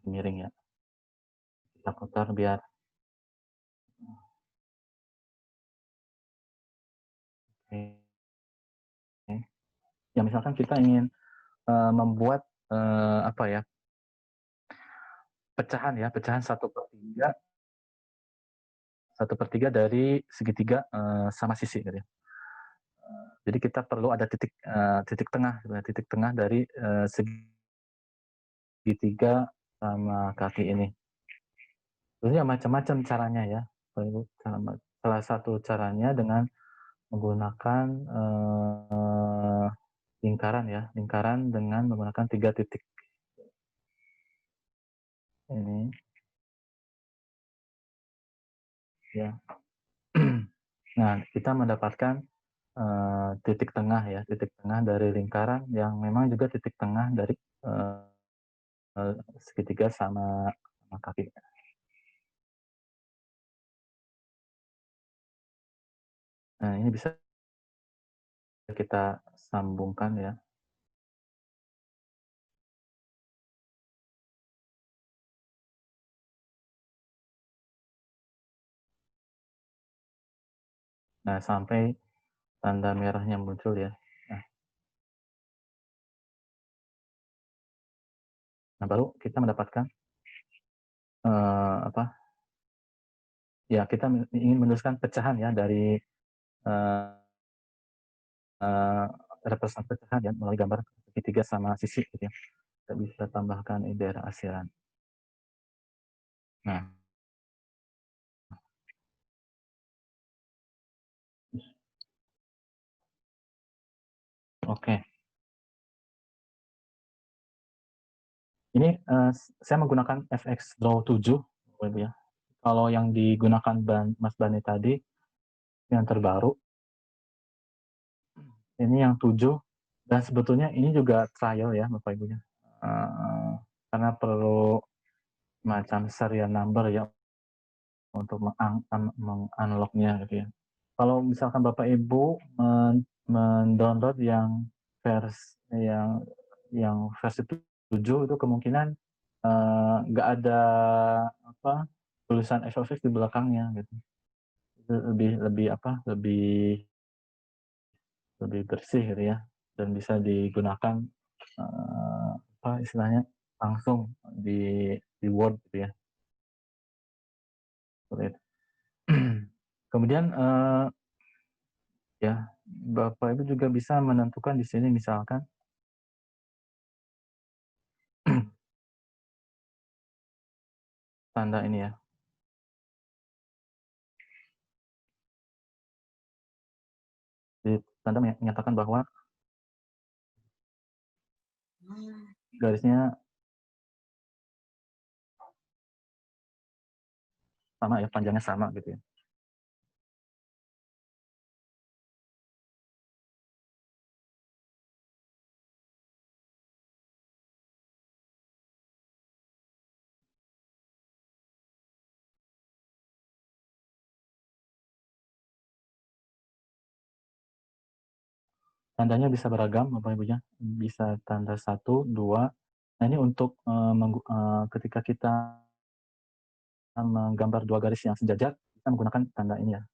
miring ya. Kita putar biar oke. Ya misalkan kita ingin, membuat, apa ya, pecahan ya, pecahan 1/3 dari segitiga, sama sisi gitu ya. Jadi kita perlu ada titik tengah sebenarnya, titik tengah dari, segitiga sama kaki ini. Sebenarnya macam-macam caranya ya, salah satu caranya dengan menggunakan, lingkaran ya, lingkaran dengan menggunakan 3 titik ini ya. Nah, kita mendapatkan, titik tengah ya, titik tengah dari lingkaran yang memang juga titik tengah dari, eee eee, segitiga sama kaki. Nah, ini bisa kita sambungkan ya. Nah, sampai tanda merahnya muncul ya. Nah nah baru kita mendapatkan, apa, ya kita ingin menuliskan pecahan ya dari, eee eee, representasi pecahan ya melalui gambar segitiga sama sisi gitu ya. kita bisa tambahkan di daerah asiran. Nah, oke. Ini saya menggunakan FX Draw 7, ya. Kalau yang digunakan Mas Bani tadi, yang terbaru, ini yang 7, dan sebetulnya ini juga trial ya Bapak Ibunya. Karena perlu macam serial number ya untuk mengunlocknya gitu ya. Kalau misalkan Bapak Ibu mendownload yang versi 7 itu kemungkinan nggak ada tulisan FFX di belakangnya gitu. Itu lebih bersih gitu ya, dan bisa digunakan istilahnya langsung di Word gitu ya. Kemudian ya Bapak Ibu juga bisa menentukan di sini misalkan tanda ini ya. Jadi tanda menyatakan bahwa garisnya sama ya, panjangnya sama gitu ya. Tandanya bisa beragam Bapak Ibunya, bisa tanda 1, 2. Nah ini untuk ketika kita menggambar 2 garis yang sejajar, kita menggunakan tanda ini ya.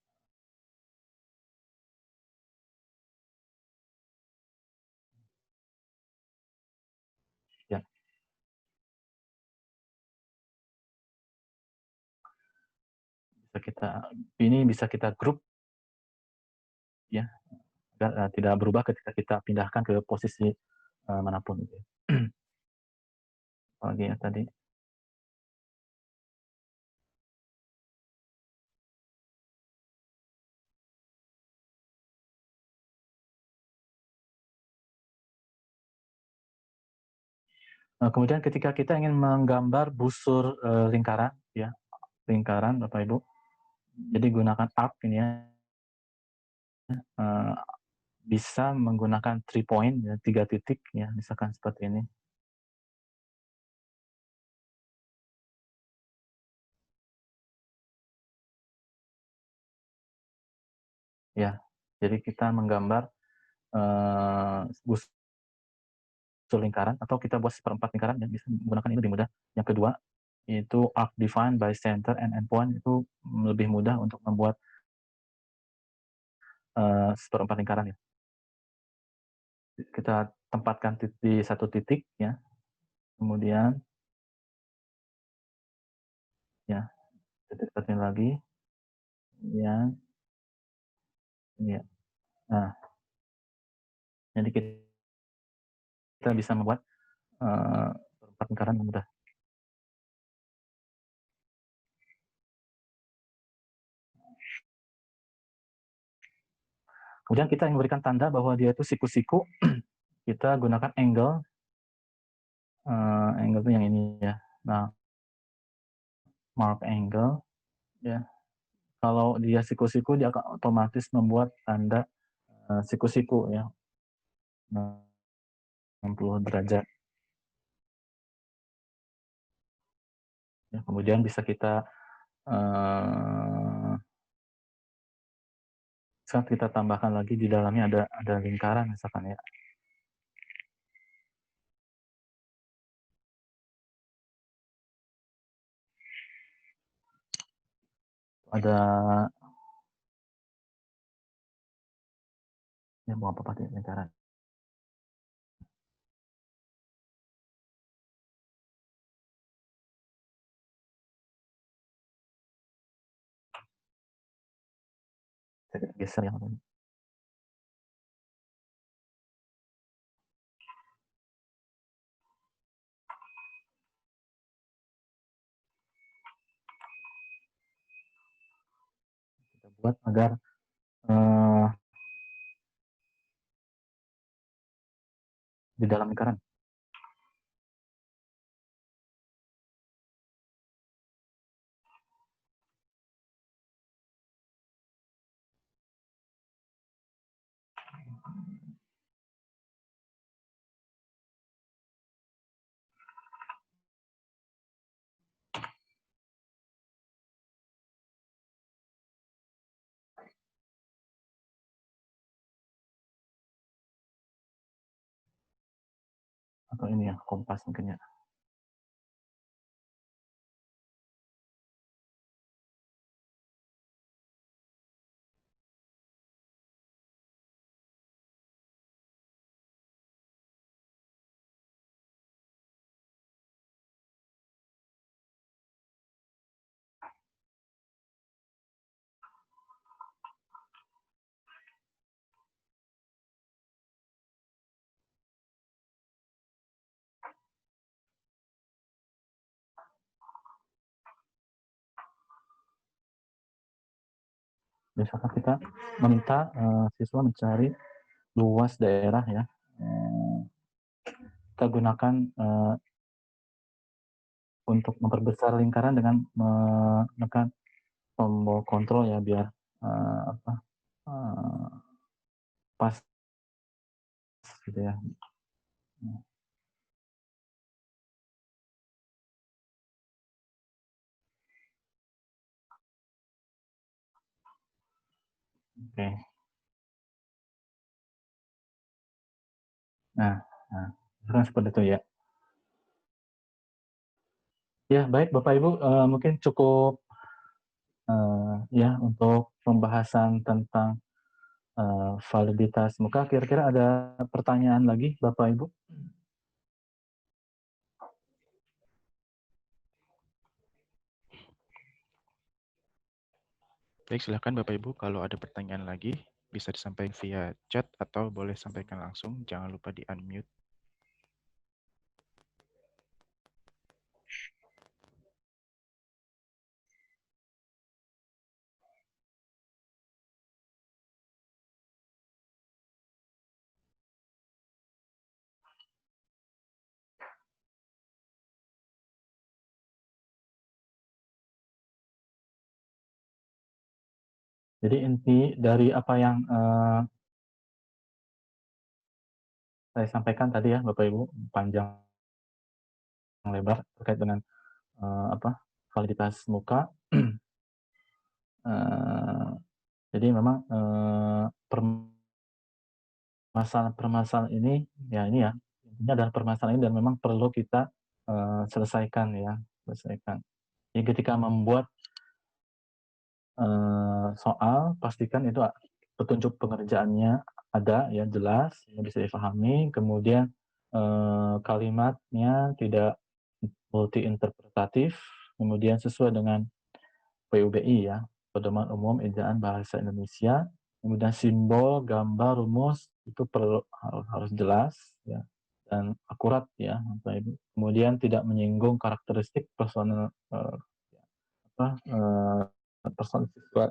Ya. Bisa kita grup ya, agar tidak berubah ketika kita pindahkan ke posisi manapun gitu ya. Apalagi ya tadi. Kemudian ketika kita ingin menggambar busur lingkaran ya, lingkaran Bapak Ibu, jadi gunakan arc ini ya, bisa menggunakan 3 point ya, 3 titik ya, misalkan seperti ini. Ya, jadi kita menggambar busur lingkaran atau kita buat seperempat lingkaran ya, bisa menggunakan ini lebih mudah. Yang kedua, itu arc defined by center and endpoint, itu lebih mudah untuk membuat seperempat lingkaran ya. Kita tempatkan di satu titik ya, kemudian ya titik lagi, ya, ini ya. Nah, jadi kita bisa membuat seperempat lingkaran yang mudah. Kemudian kita yang memberikan tanda bahwa dia itu siku-siku, kita gunakan angle, angle itu yang ini ya. Nah, mark angle, ya. Kalau dia siku-siku, dia akan otomatis membuat tanda siku-siku ya, 60 derajat. Ya, kemudian bisa kita saat kita tambahkan lagi di dalamnya ada lingkaran misalkan ya. Ada ya mau apa pakai lingkaran. Saya geser yang ini. buat agar uh, di dalam lingkaran. Atau ini ya, kompas mungkin ya. Misalkan kita meminta siswa mencari luas daerah ya, kita gunakan untuk memperbesar lingkaran dengan menekan tombol kontrol ya, biar pas gitu ya. Oke. Nah, seperti itu ya. Ya, baik Bapak Ibu, mungkin cukup ya untuk pembahasan tentang validitas muka. Kira-kira ada pertanyaan lagi Bapak Ibu? Baik, silakan Bapak Ibu, kalau ada pertanyaan lagi bisa disampaikan via chat atau boleh sampaikan langsung. Jangan lupa di unmute. Jadi inti dari apa yang saya sampaikan tadi ya Bapak Ibu, panjang lebar terkait dengan validitas muka. Jadi memang permasalahan ini ya intinya adalah permasalahan ini dan memang perlu kita selesaikan. Jadi ketika membuat soal, pastikan itu petunjuk pengerjaannya ada ya, jelas, bisa dipahami, kemudian kalimatnya tidak multi interpretatif, kemudian sesuai dengan PUBI ya, Pedoman Umum Ejaan Bahasa Indonesia, kemudian simbol, gambar, rumus itu perlu harus jelas ya dan akurat ya, Bapak Ibu. Kemudian tidak menyinggung karakteristik personal personal siswa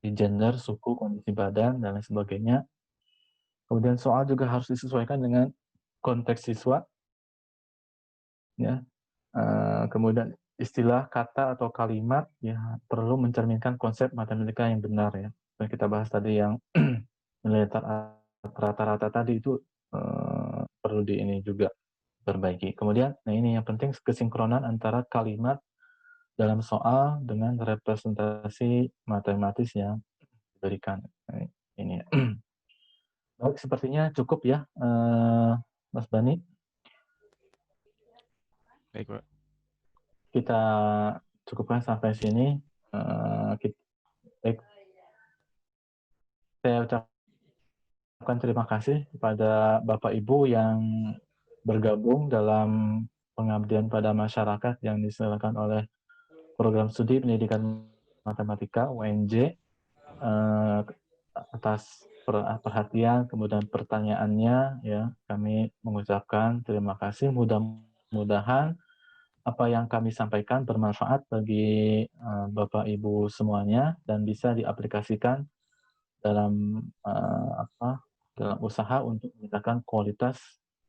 di gender, suku, kondisi badan dan lain sebagainya. Kemudian soal juga harus disesuaikan dengan konteks siswa ya. Kemudian istilah, kata atau kalimat ya perlu mencerminkan konsep matematika yang benar ya. Dan kita bahas tadi yang nilai rata-rata tadi itu perlu di ini juga perbaiki. Kemudian, nah ini yang penting kesinkronan antara kalimat dalam soal dengan representasi matematis yang diberikan. Nah, ini ya. Baik, sepertinya cukup ya, Mas Bani. Baik, Pak. Kita cukupkan sampai sini. Saya ucapkan terima kasih kepada Bapak Ibu yang bergabung dalam pengabdian pada masyarakat yang diselenggarakan oleh Program Studi Pendidikan Matematika UNJ, atas perhatian kemudian pertanyaannya ya, kami mengucapkan terima kasih. Mudah-mudahan apa yang kami sampaikan bermanfaat bagi Bapak Ibu semuanya dan bisa diaplikasikan dalam dalam usaha untuk meningkatkan kualitas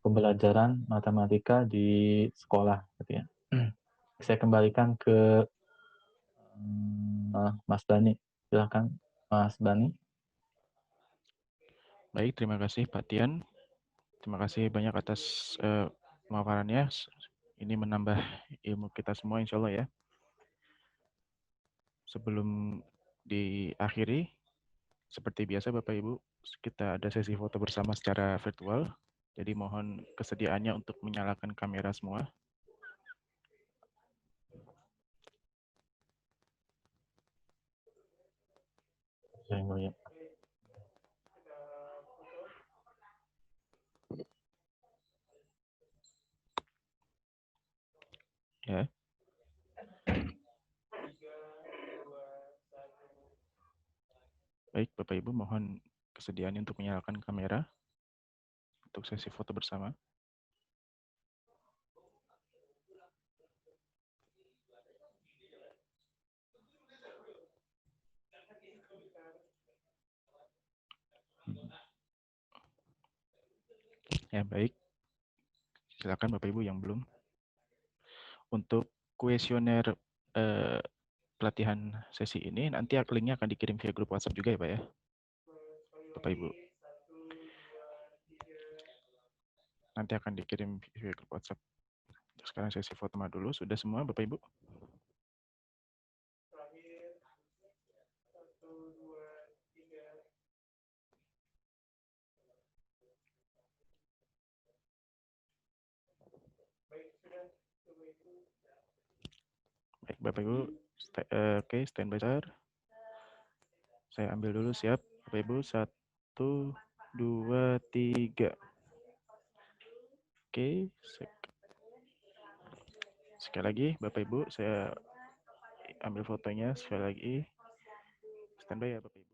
pembelajaran matematika di sekolah, gitu ya. Saya kembalikan ke Mas Bani. Silakan, Mas Bani. Baik, terima kasih Pak Tian. Terima kasih banyak atas pemaparannya. Ini menambah ilmu kita semua, insya Allah ya. Sebelum diakhiri, seperti biasa Bapak Ibu, kita ada sesi foto bersama secara virtual. Jadi mohon kesediaannya untuk menyalakan kamera semua. Yang mulia. Ya. Baik, Bapak Ibu, mohon kesediaannya untuk menyalakan kamera untuk sesi foto bersama. Ya, baik. Silakan Bapak Ibu yang belum. Untuk kuesioner pelatihan sesi ini, nanti linknya akan dikirim via grup WhatsApp juga ya Pak ya, Bapak Ibu. Nanti akan dikirim via grup WhatsApp. Sekarang sesi foto dulu. Sudah semua Bapak Ibu? Baik, Bapak Ibu. Oke, standby sir. Saya ambil dulu, siap. Bapak Ibu, 1, 2, 3. Oke, sekali lagi Bapak Ibu, saya ambil fotonya sekali lagi. Standby ya Bapak Ibu.